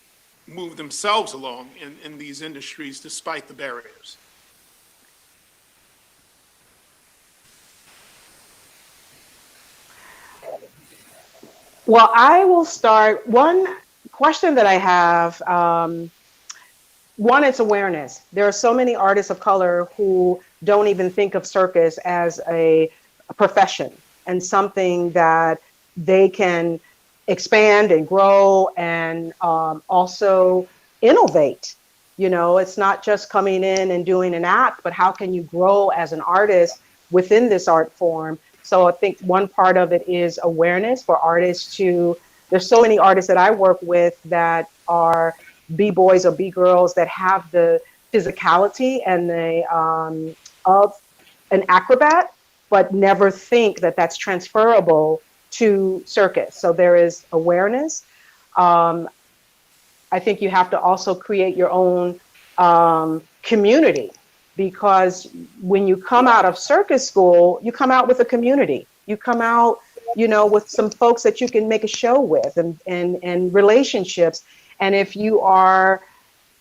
move themselves along in these industries despite the barriers? Well, I will start. One question that I have, one, it's awareness. There are so many artists of color who don't even think of circus as a profession and something that they can expand and grow and also innovate. You know, it's not just coming in and doing an act, but how can you grow as an artist within this art form? So I think one part of it is awareness for artists to, there's so many artists that I work with that are B-boys or B-girls that have the physicality and the of an acrobat, but never think that that's transferable to circus. So there is awareness. I think you have to also create your own community, because when you come out of circus school, you come out with a community. You come out, you know, with some folks that you can make a show with and relationships. And if you are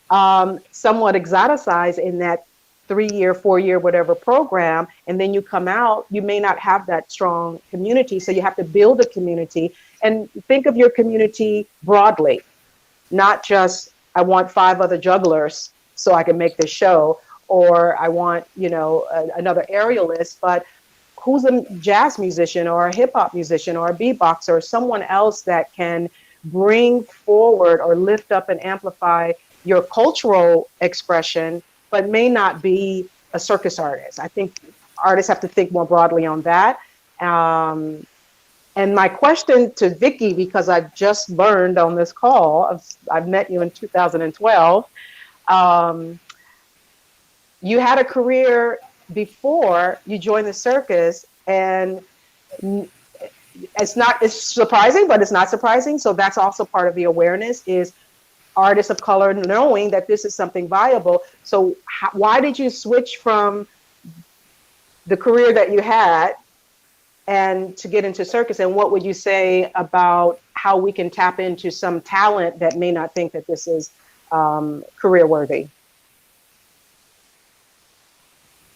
somewhat exoticized in that 3-year, 4-year, whatever program, and then you come out, you may not have that strong community. So you have to build a community and think of your community broadly, not just, I want 5 other jugglers so I can make this show, or I want, you know, another aerialist, but who's a jazz musician or a hip hop musician or a beatboxer or someone else that can bring forward or lift up and amplify your cultural expression, but may not be a circus artist. I think artists have to think more broadly on that. And my question to Vicky, because I've just learned on this call, I've met you in 2012. You had a career before you joined the circus, and it's surprising, but it's not surprising. So that's also part of the awareness, is artists of color knowing that this is something viable. So why did you switch from the career that you had and to get into circus? And what would you say about how we can tap into some talent that may not think that this is career worthy?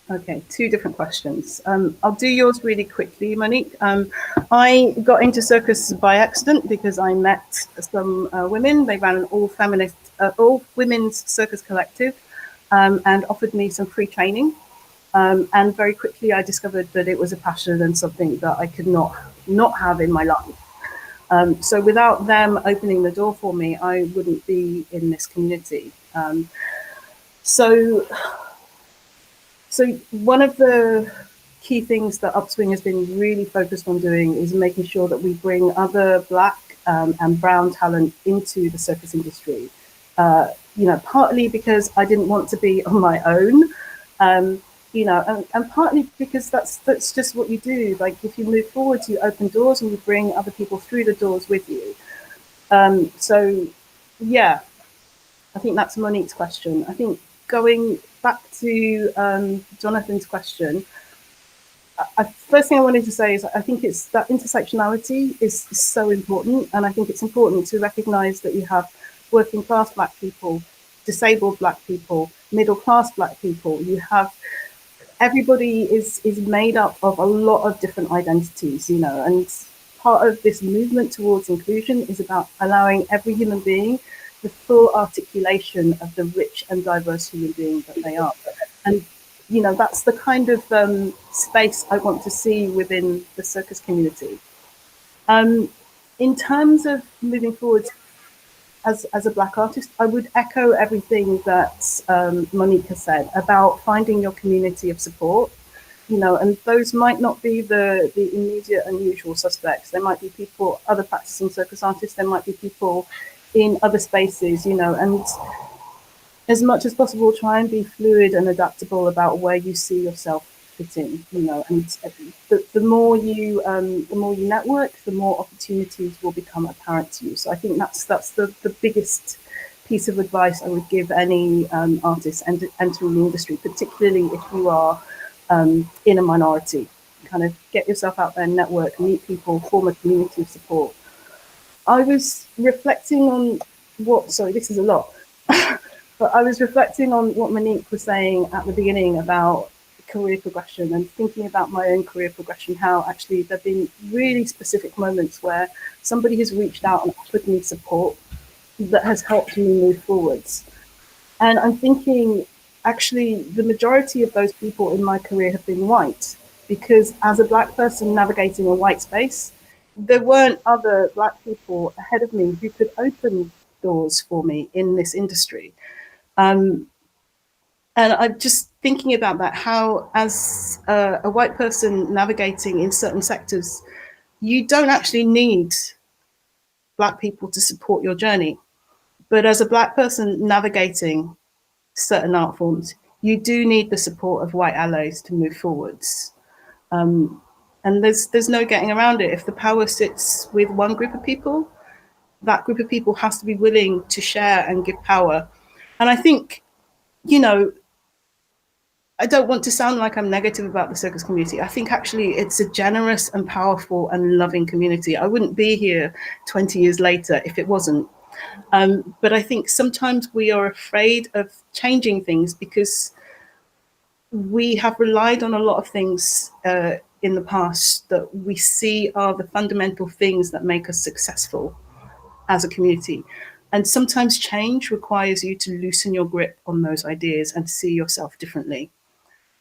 Okay, 2 different questions. I'll do yours really quickly, Monique. I got into circus by accident because I met some women. They ran an all women's circus collective and offered me some free training. And very quickly I discovered that it was a passion and something that I could not have in my life. So without them opening the door for me, I wouldn't be in this community. So one of the key things that Upswing has been really focused on doing is making sure that we bring other Black and brown talent into the circus industry. You know, partly because I didn't want to be on my own, you know, and partly because that's just what you do. Like, if you move forward, you open doors and you bring other people through the doors with you. So yeah, I think that's Monique's question. I think going back to Jonathan's question, first thing I wanted to say is I think it's that intersectionality is so important, and I think it's important to recognise that you have working class Black people, disabled Black people, middle class Black people. You have everybody is made up of a lot of different identities, you know, and part of this movement towards inclusion is about allowing every human being the full articulation of the rich and diverse human being that they are. And you know, that's the kind of space I want to see within the circus community. In terms of moving forward as a Black artist, I would echo everything that Monique has said about finding your community of support. You know, and those might not be the immediate and usual suspects. There might be people, other practicing circus artists, there might be people in other spaces, you know, and as much as possible, try and be fluid and adaptable about where you see yourself fitting, you know, and the more you network, the more opportunities will become apparent to you. So I think that's the biggest piece of advice I would give any artist entering the industry, particularly if you are in a minority. Kind of get yourself out there, network, meet people, form a community of support. I was reflecting on this is a lot. But I was reflecting on what Monique was saying at the beginning about career progression and thinking about my own career progression, how actually there have been really specific moments where somebody has reached out and offered me support that has helped me move forwards. And I'm thinking, actually, the majority of those people in my career have been white, because as a Black person navigating a white space, there weren't other Black people ahead of me who could open doors for me in this industry. And I'm just thinking about that, how as a white person navigating in certain sectors, you don't actually need Black people to support your journey. But as a Black person navigating certain art forms, you do need the support of white allies to move forwards. And there's no getting around it. If the power sits with one group of people, that group of people has to be willing to share and give power. And I think, you know, I don't want to sound like I'm negative about the circus community. I think actually it's a generous and powerful and loving community. I wouldn't be here 20 years later if it wasn't. But I think sometimes we are afraid of changing things because we have relied on a lot of things in the past that we see are the fundamental things that make us successful as a community. And sometimes change requires you to loosen your grip on those ideas and see yourself differently.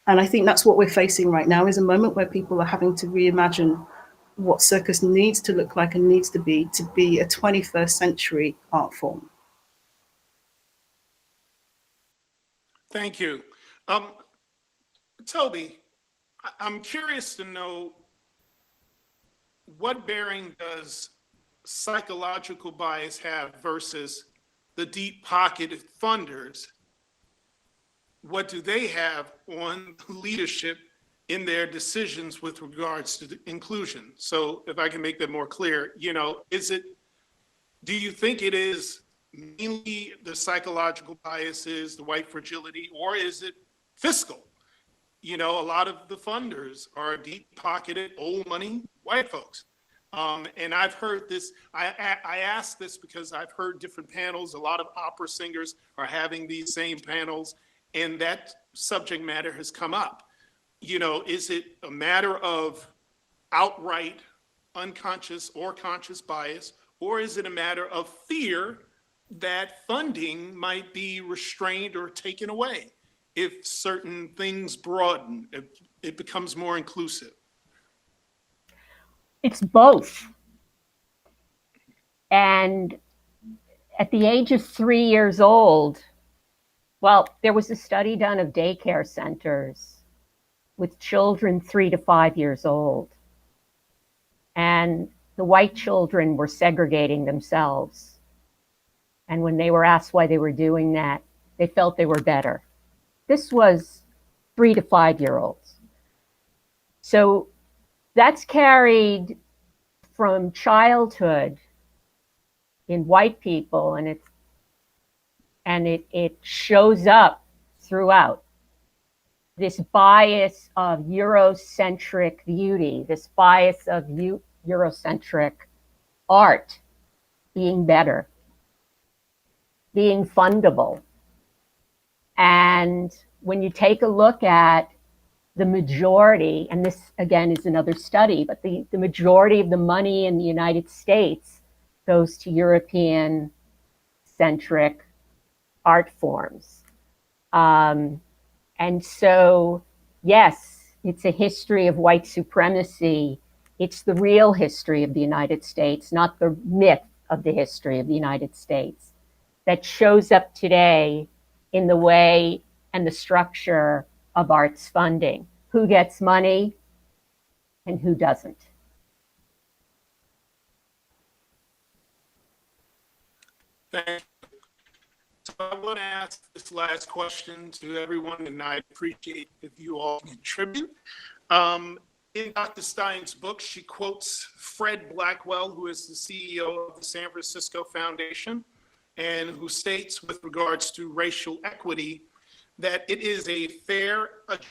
And I think that's what we're facing right now, is a moment where people are having to reimagine what circus needs to look like and needs to be a 21st century art form. Thank you. Tobie, I'm curious to know, what bearing does psychological bias have versus the deep-pocketed funders? What do they have on leadership in their decisions with regards to inclusion? So if I can make that more clear, you know, do you think it is mainly the psychological biases, the white fragility, or is it fiscal? You know, a lot of the funders are deep-pocketed, old money white folks. And I've heard this, I ask this because I've heard different panels. A lot of opera singers are having these same panels, and that subject matter has come up. You know, is it a matter of outright unconscious or conscious bias, or is it a matter of fear that funding might be restrained or taken away if certain things broaden, if it becomes more inclusive? It's both. And at the age of 3 years old, well, there was a study done of daycare centers with children 3 to 5 years old. And the white children were segregating themselves. And when they were asked why they were doing that, they felt they were better. This was 3 to 5 year olds. So that's carried from childhood in white people, and it shows up throughout. This bias of Eurocentric beauty, this bias of Eurocentric art being better, being fundable. And when you take a look at the majority, and this again is another study, but the majority of the money in the United States goes to European centric art forms. And so, yes, it's a history of white supremacy. It's the real history of the United States, not the myth of the history of the United States, that shows up today in the way and the structure of arts funding. Who gets money and who doesn't. Thank you. So I want to ask this last question to everyone, and I appreciate if you all contribute. In Dr. Stein's book, she quotes Fred Blackwell, who is the CEO of the San Francisco Foundation, and who states with regards to racial equity that it is a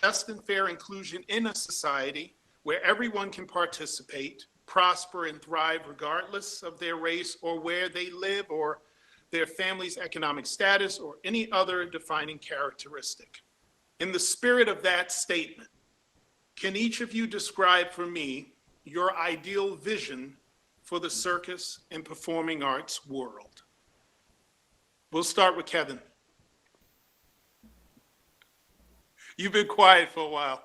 just and fair inclusion in a society where everyone can participate, prosper, and thrive regardless of their race or where they live or their family's economic status or any other defining characteristic. In the spirit of that statement, can each of you describe for me your ideal vision for the circus and performing arts world? We'll start with Kevin. You've been quiet for a while.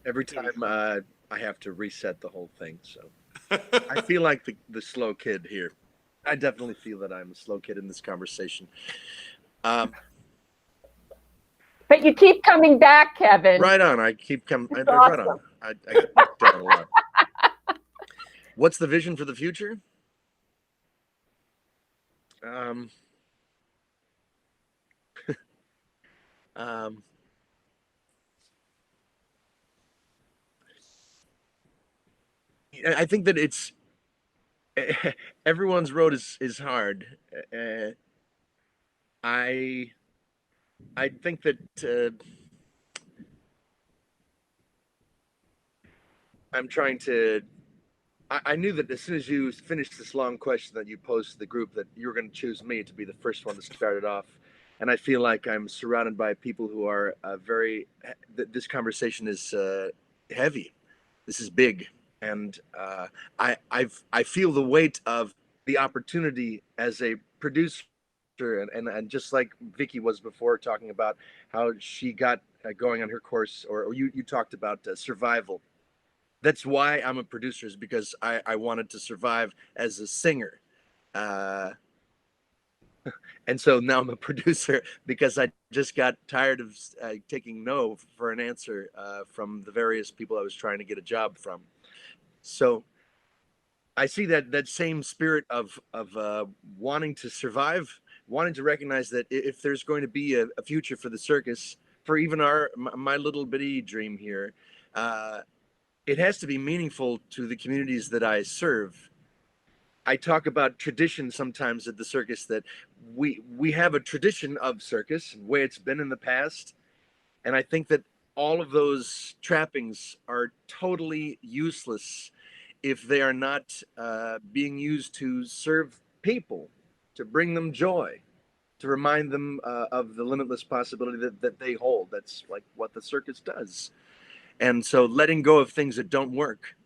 Every time I have to reset the whole thing, so I feel like the slow kid here. I definitely feel that I'm a slow kid in this conversation. But you keep coming back, Kevin. Right on. I keep coming. It's Right awesome. on. I get knocked down a lot. What's the vision for the future? I think that it's everyone's road is hard. I think that I'm trying to. I knew that as soon as you finished this long question that you posed to the group, that you were going to choose me to be the first one to start it off. And I feel like I'm surrounded by people who are very. This conversation is heavy. This is big, and I feel the weight of the opportunity as a producer, and just like Vicky was before, talking about how she got going on her course, or you talked about survival. That's why I'm a producer, is because I wanted to survive as a singer. And so now I'm a producer because I just got tired of taking no for an answer from the various people I was trying to get a job from. So I see that same spirit of wanting to survive, wanting to recognize that if there's going to be a future for the circus, for even my little bitty dream here, it has to be meaningful to the communities that I serve. I talk about tradition sometimes at the circus, that we have a tradition of circus, the way it's been in the past. And I think that all of those trappings are totally useless if they are not being used to serve people, to bring them joy, to remind them of the limitless possibility that they hold. That's like what the circus does. And so letting go of things that don't work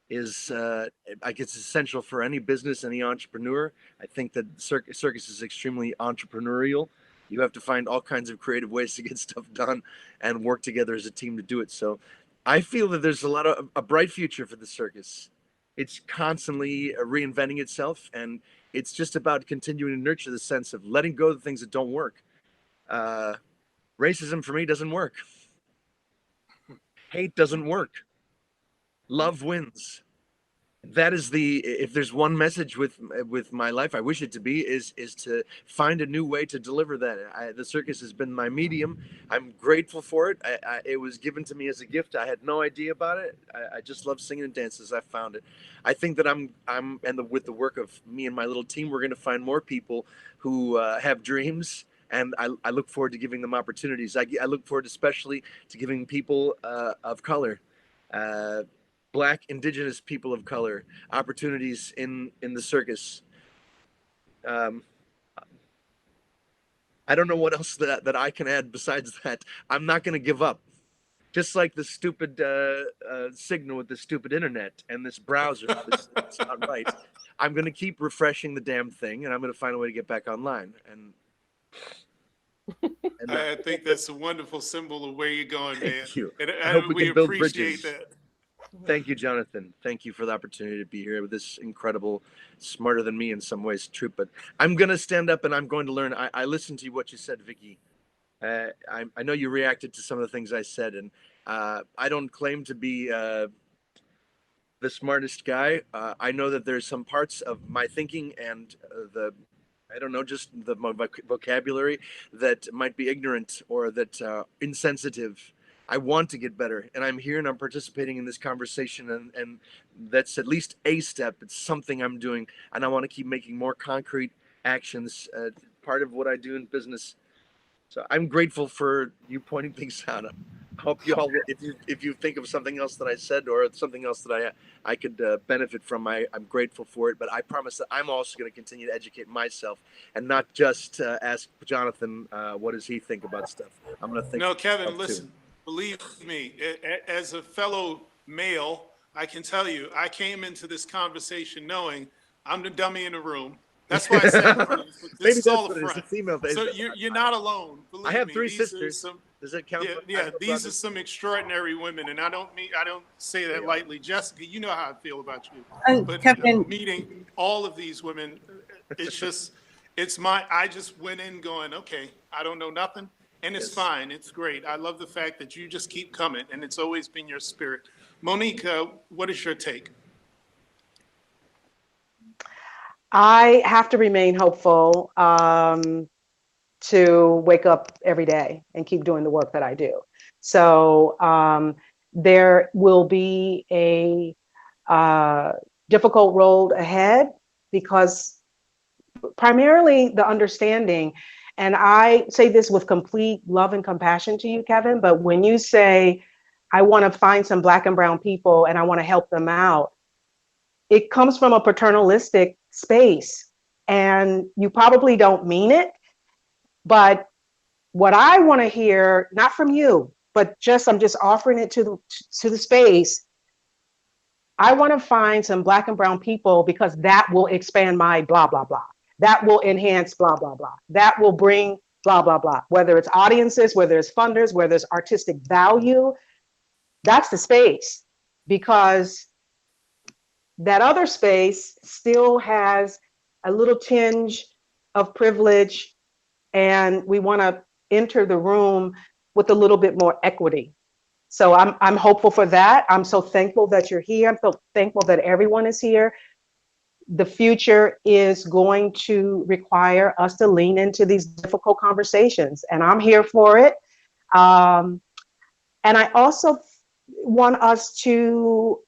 is I guess essential for any business, any entrepreneur. I think that circus is extremely entrepreneurial. You have to find all kinds of creative ways to get stuff done and work together as a team to do it. So I feel that there's a bright future for the circus. It's constantly reinventing itself, and it's just about continuing to nurture the sense of letting go of the things that don't work. Racism for me doesn't work. Hate doesn't work. Love wins. that is if there's one message with my life, I wish it to be is to find a new way to deliver that. The circus has been my medium. I'm grateful for it. It was given to me as a gift. I had no idea about it. I just love singing and dances. I found it. I think that with the work of me and my little team, we're going to find more people who have dreams. And I look forward to giving them opportunities. I look forward especially to giving people of color, Black, Indigenous people of color, opportunities in the circus. I don't know what else that I can add besides that. I'm not going to give up. Just like the stupid signal with the stupid internet and this browser, it's not right. I'm going to keep refreshing the damn thing, and I'm going to find a way to get back online. And I think that's a wonderful symbol of where you're going, man. Thank you. And I hope we can build appreciate bridges. that. Thank you, Jonathan. Thank you for the opportunity to be here with this incredible, smarter than me in some ways, troop. But I'm going to stand up and I'm going to learn. I listened to what you said, Vicky. I know you reacted to some of the things I said, and I don't claim to be the smartest guy. I know that there's some parts of my thinking and just the vocabulary that might be ignorant or that insensitive. I want to get better, and I'm here and I'm participating in this conversation, and that's at least a step. It's something I'm doing, and I want to keep making more concrete actions part of what I do in business. So I'm grateful for you pointing things out. I hope you all, if you think of something else that I said or something else that I could benefit from, I'm grateful for it. But I promise that I'm also going to continue to educate myself and not just ask Jonathan what does he think about stuff. I'm going to think. No, Kevin, too. listen. Believe me, as a fellow male, I can tell you, I came into this conversation knowing I'm the dummy in the room. That's why I said this is all a front. So you're not alone. Believe I have me, 3 these are sisters. some- Does that count? Yeah, these are some extraordinary women, and I don't say that lightly. Jessica, you know how I feel about you. And But Kevin, meeting all of these women, I just went in going, okay, I don't know nothing. And it's fine. It's great. I love the fact that you just keep coming, and it's always been your spirit. Monique, what is your take? I have to remain hopeful to wake up every day and keep doing the work that I do. So there will be a difficult road ahead because primarily the understanding. And I say this with complete love and compassion to you, Kevin, but when you say, I want to find some Black and brown people and I want to help them out, it comes from a paternalistic space. And you probably don't mean it, but what I want to hear, not from you, but I'm just offering it to the space. I want to find some Black and brown people because that will expand my blah, blah, blah. That will enhance blah, blah, blah. That will bring blah, blah, blah. Whether it's audiences, whether it's funders, whether it's artistic value, that's the space. Because that other space still has a little tinge of privilege, and we want to enter the room with a little bit more equity. So I'm hopeful for that. I'm so thankful that you're here. I'm so thankful that everyone is here. The future is going to require us to lean into these difficult conversations, and I'm here for it. And I also want us to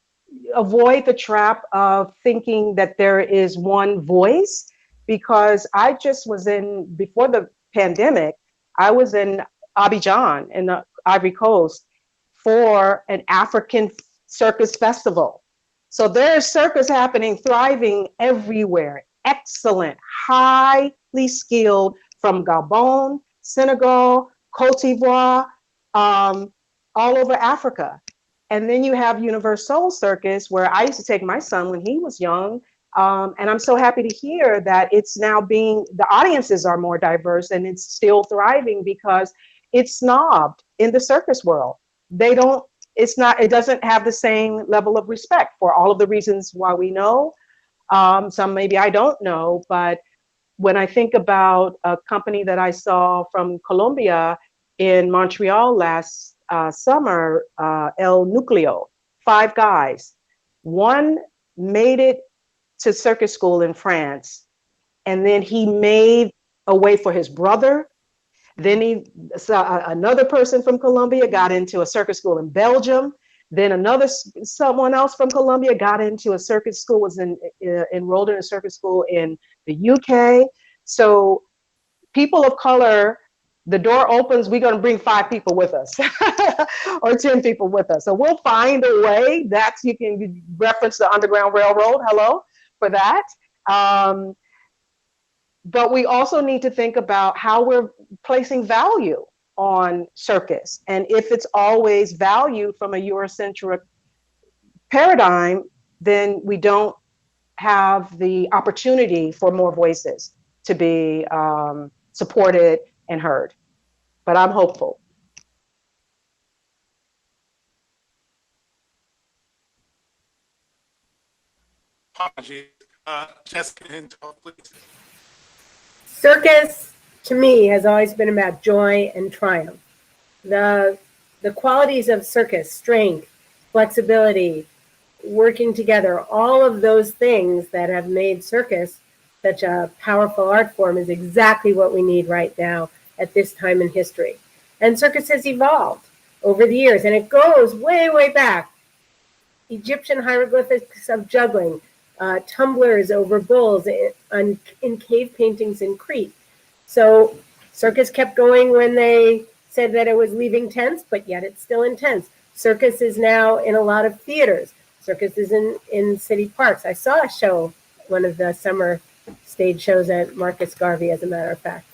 avoid the trap of thinking that there is one voice, because I just was before the pandemic, I was in Abidjan in the Ivory Coast for an African circus festival. So there's circus happening, thriving everywhere. Excellent, highly skilled from Gabon, Senegal, Cote d'Ivoire, all over Africa. And then you have Universal Circus, where I used to take my son when he was young. And I'm so happy to hear that it's now the audiences are more diverse and it's still thriving because it's snobbed in the circus world. It doesn't have the same level of respect for all of the reasons why we know. Some maybe I don't know, but when I think about a company that I saw from Colombia in Montreal last summer, El Nucleo, 5 guys. One made it to circus school in France, and then he made a way for his brother. Then another person from Colombia got into a circus school in Belgium. Then someone else from Colombia got into a circus school, was enrolled in a circus school in the UK. So people of color, the door opens, we're going to bring 5 people with us or 10 people with us. So we'll find a way. You can reference the Underground Railroad, hello, for that. But we also need to think about how we're placing value on circus. And if it's always valued from a Eurocentric paradigm, then we don't have the opportunity for more voices to be supported and heard. But I'm hopeful. Apologies. Jessica, please. Circus, to me, has always been about joy and triumph. The qualities of circus, strength, flexibility, working together, all of those things that have made circus such a powerful art form is exactly what we need right now at this time in history. And circus has evolved over the years, and it goes way, way back. Egyptian hieroglyphics of juggling, tumblers over bulls in cave paintings in Crete. So circus kept going when they said that it was leaving tents, but yet it's still in tents. Circus is now in a lot of theaters. Circus is in city parks. I saw a show, one of the summer stage shows at Marcus Garvey, as a matter of fact.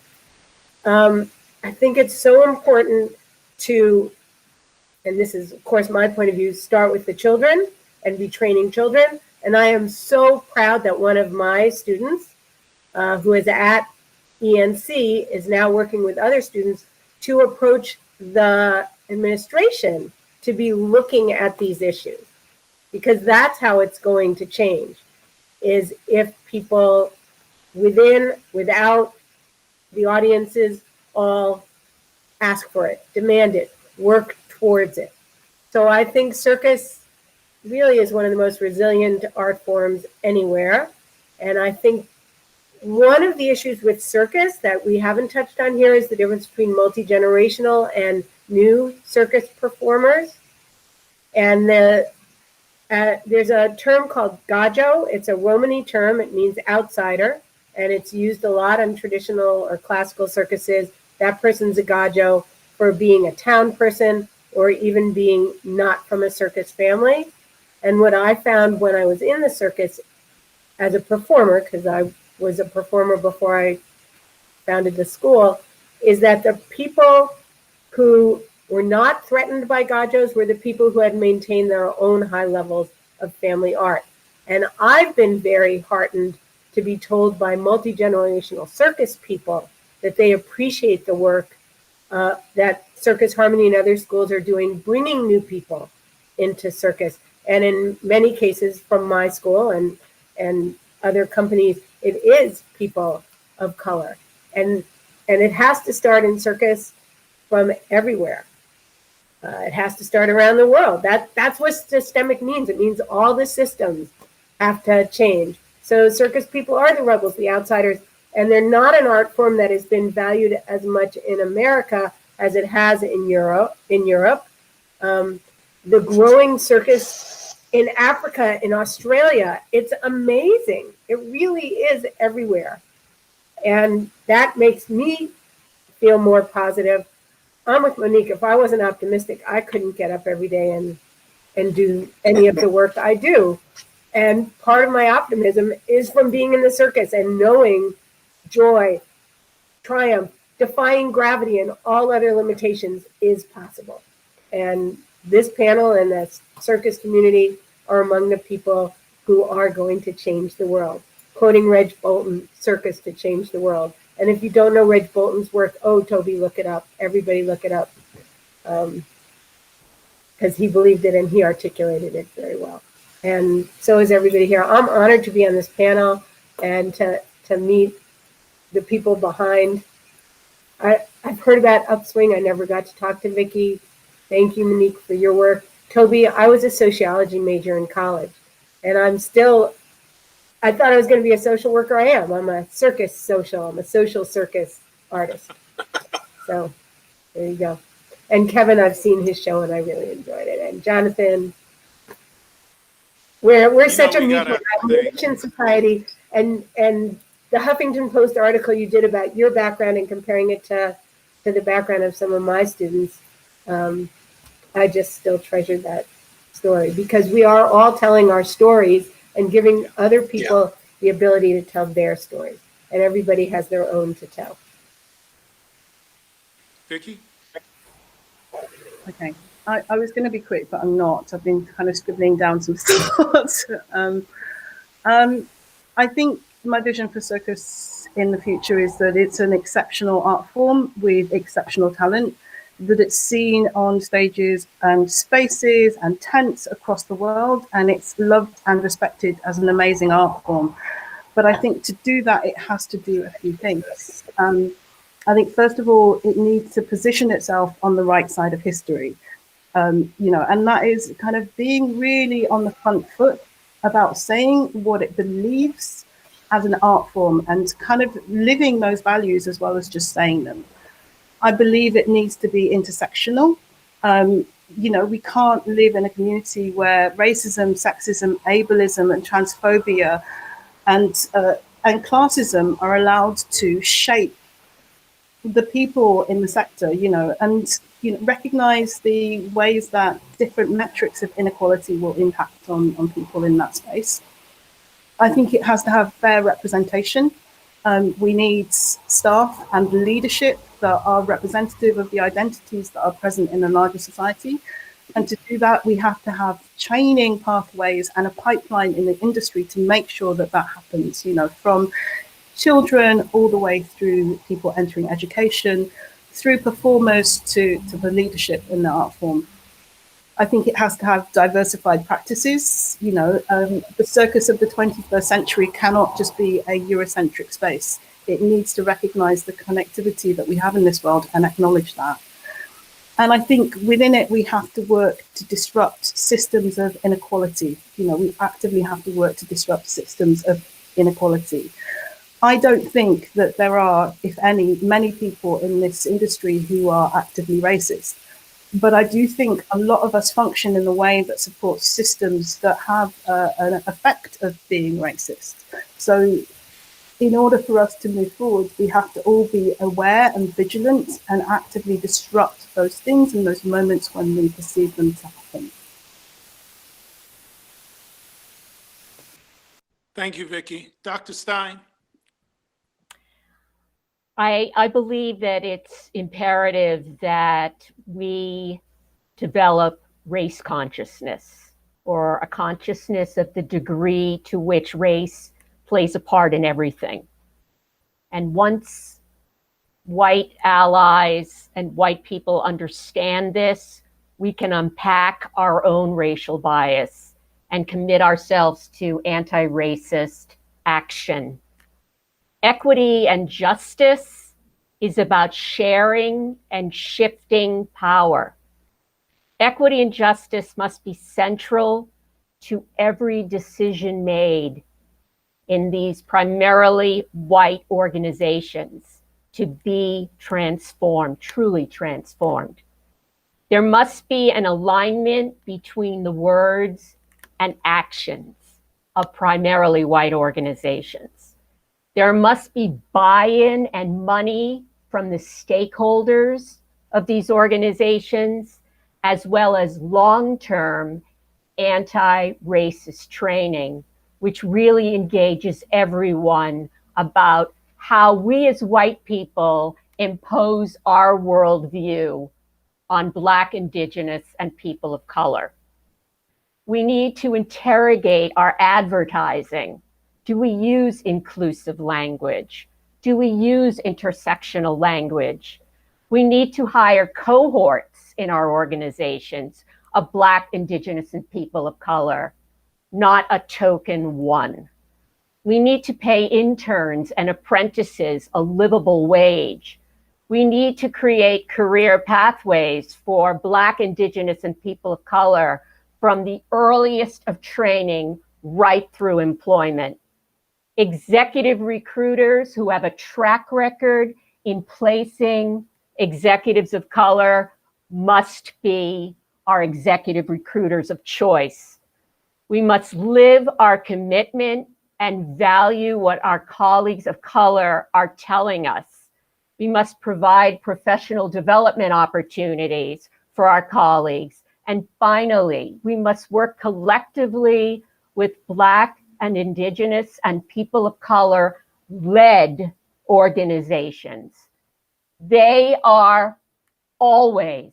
I think it's so important to, and this is, of course, my point of view, start with the children and be training children. And I am so proud that one of my students, who is at ENC, is now working with other students to approach the administration to be looking at these issues. Because that's how it's going to change, is if people without, the audiences all ask for it, demand it, work towards it. So I think circus really is one of the most resilient art forms anywhere. And I think one of the issues with circus that we haven't touched on here is the difference between multi-generational and new circus performers. And there's a term called gajo. It's a Romani term. It means outsider. And it's used a lot on traditional or classical circuses. That person's a gajo for being a town person or even being not from a circus family. And what I found when I was in the circus as a performer, because I was a performer before I founded the school, is that the people who were not threatened by gajos were the people who had maintained their own high levels of family art. And I've been very heartened to be told by multi-generational circus people that they appreciate the work that Circus Harmony and other schools are doing, bringing new people into circus. And in many cases from my school and other companies, it is people of color. And it has to start in circus from everywhere. It has to start around the world. That's what systemic means. It means all the systems have to change. So circus people are the rebels, the outsiders, and they're not an art form that has been valued as much in America as it has in Europe. The growing circus in Africa, in Australia, it's amazing. It really is everywhere. And that makes me feel more positive. I'm with Monique. If I wasn't optimistic, I couldn't get up every day and do any of the work I do. And part of my optimism is from being in the circus and knowing joy, triumph, defying gravity and all other limitations is possible. And this panel and the circus community are among the people who are going to change the world. Quoting Reg Bolton, circus to change the world. And if you don't know Reg Bolton's work, oh, Tobie, look it up. Everybody look it up. Because he believed it and he articulated it very well. And so is everybody here. I'm honored to be on this panel and to meet the people behind. I've heard about Upswing. I never got to talk to Vicki. Thank you, Monique, for your work. Tobie, I was a sociology major in college. And I thought I was going to be a social worker. I am. I'm a social circus artist. So there you go. And Kevin, I've seen his show and I really enjoyed it. And Jonathan, we're such a mutual admiration society. And the Huffington Post article you did about your background and comparing it to the background of some of my students, I just still treasure that story because we are all telling our stories and giving other people the ability to tell their stories. And everybody has their own to tell. Vicki? Okay. I was going to be quick, but I'm not. I've been kind of scribbling down some thoughts. I think my vision for circus in the future is that it's an exceptional art form with exceptional talent, that it's seen on stages and spaces and tents across the world, and it's loved and respected as an amazing art form. But I think to do that, it has to do a few things. I think, first of all, it needs to position itself on the right side of history. And that is kind of being really on the front foot about saying what it believes as an art form and kind of living those values as well as just saying them. I believe it needs to be intersectional. We can't live in a community where racism, sexism, ableism, and transphobia and classism are allowed to shape the people in the sector, and recognize the ways that different metrics of inequality will impact on people in that space. I think it has to have fair representation. We need staff and leadership that are representative of the identities that are present in a larger society. And to do that, we have to have training pathways and a pipeline in the industry to make sure that that happens, from children all the way through people entering education, through performers to the leadership in the art form. I think it has to have diversified practices. The circus of the 21st century cannot just be a Eurocentric space. It needs to recognize the connectivity that we have in this world and acknowledge that. And I think within it, we have to work to disrupt systems of inequality. We actively have to work to disrupt systems of inequality. I don't think that there are, if any, many people in this industry who are actively racist. But I do think a lot of us function in a way that supports systems that have an effect of being racist. So in order for us to move forward, we have to all be aware and vigilant and actively disrupt those things in those moments when we perceive them to happen. Thank you, Vicki. Dr. Stein? I believe that it's imperative that we develop race consciousness, or a consciousness of the degree to which race plays a part in everything. And once white allies and white people understand this, we can unpack our own racial bias and commit ourselves to anti-racist action. Equity and justice is about sharing and shifting power. Equity and justice must be central to every decision made in these primarily white organizations to be transformed, truly transformed. There must be an alignment between the words and actions of primarily white organizations. There must be buy-in and money from the stakeholders of these organizations, as well as long-term anti-racist training, which really engages everyone about how we as white people impose our worldview on Black, Indigenous, and people of color. We need to interrogate our advertising. Do we use inclusive language? Do we use intersectional language? We need to hire cohorts in our organizations of Black, Indigenous, and people of color, not a token one. We need to pay interns and apprentices a livable wage. We need to create career pathways for Black, Indigenous, and people of color from the earliest of training right through employment. Executive recruiters who have a track record in placing executives of color must be our executive recruiters of choice. We must live our commitment and value what our colleagues of color are telling us. We must provide professional development opportunities for our colleagues. And finally, we must work collectively with Black and Indigenous and people of color led organizations. They are always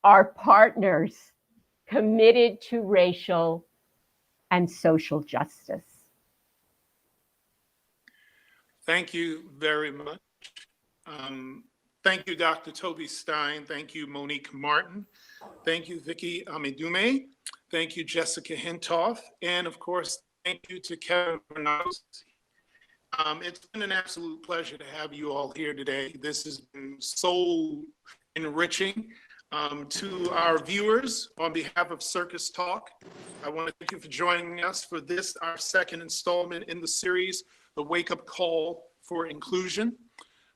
our partners committed to racial and social justice. Thank you very much. Thank you, Dr. Tobie Stein. Thank you, Monique Martin. Thank you, Vicky Amidume. Thank you, Jessica Hintoff. And of course, thank you to Kevin Bernardos. It's been an absolute pleasure to have you all here today. This has been so enriching. To our viewers, on behalf of Circus Talk, I want to thank you for joining us for this, our second installment in the series, The Wake Up Call for Inclusion.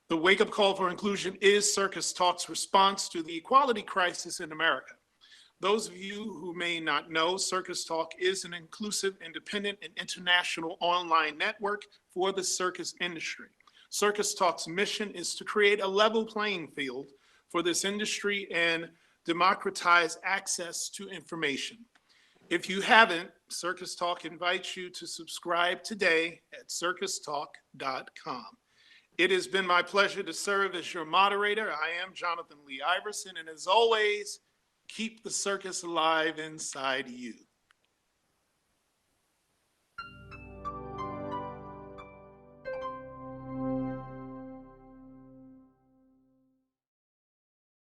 The Wake Up Call for Inclusion is Circus Talk's response to the equality crisis in America. Those of you who may not know, Circus Talk is an inclusive, independent, and international online network for the circus industry. Circus Talk's mission is to create a level playing field for this industry and democratize access to information. If you haven't, Circus Talk invites you to subscribe today at circustalk.com. It has been my pleasure to serve as your moderator. I am Jonathan Lee Iverson, and as always, keep the circus alive inside you.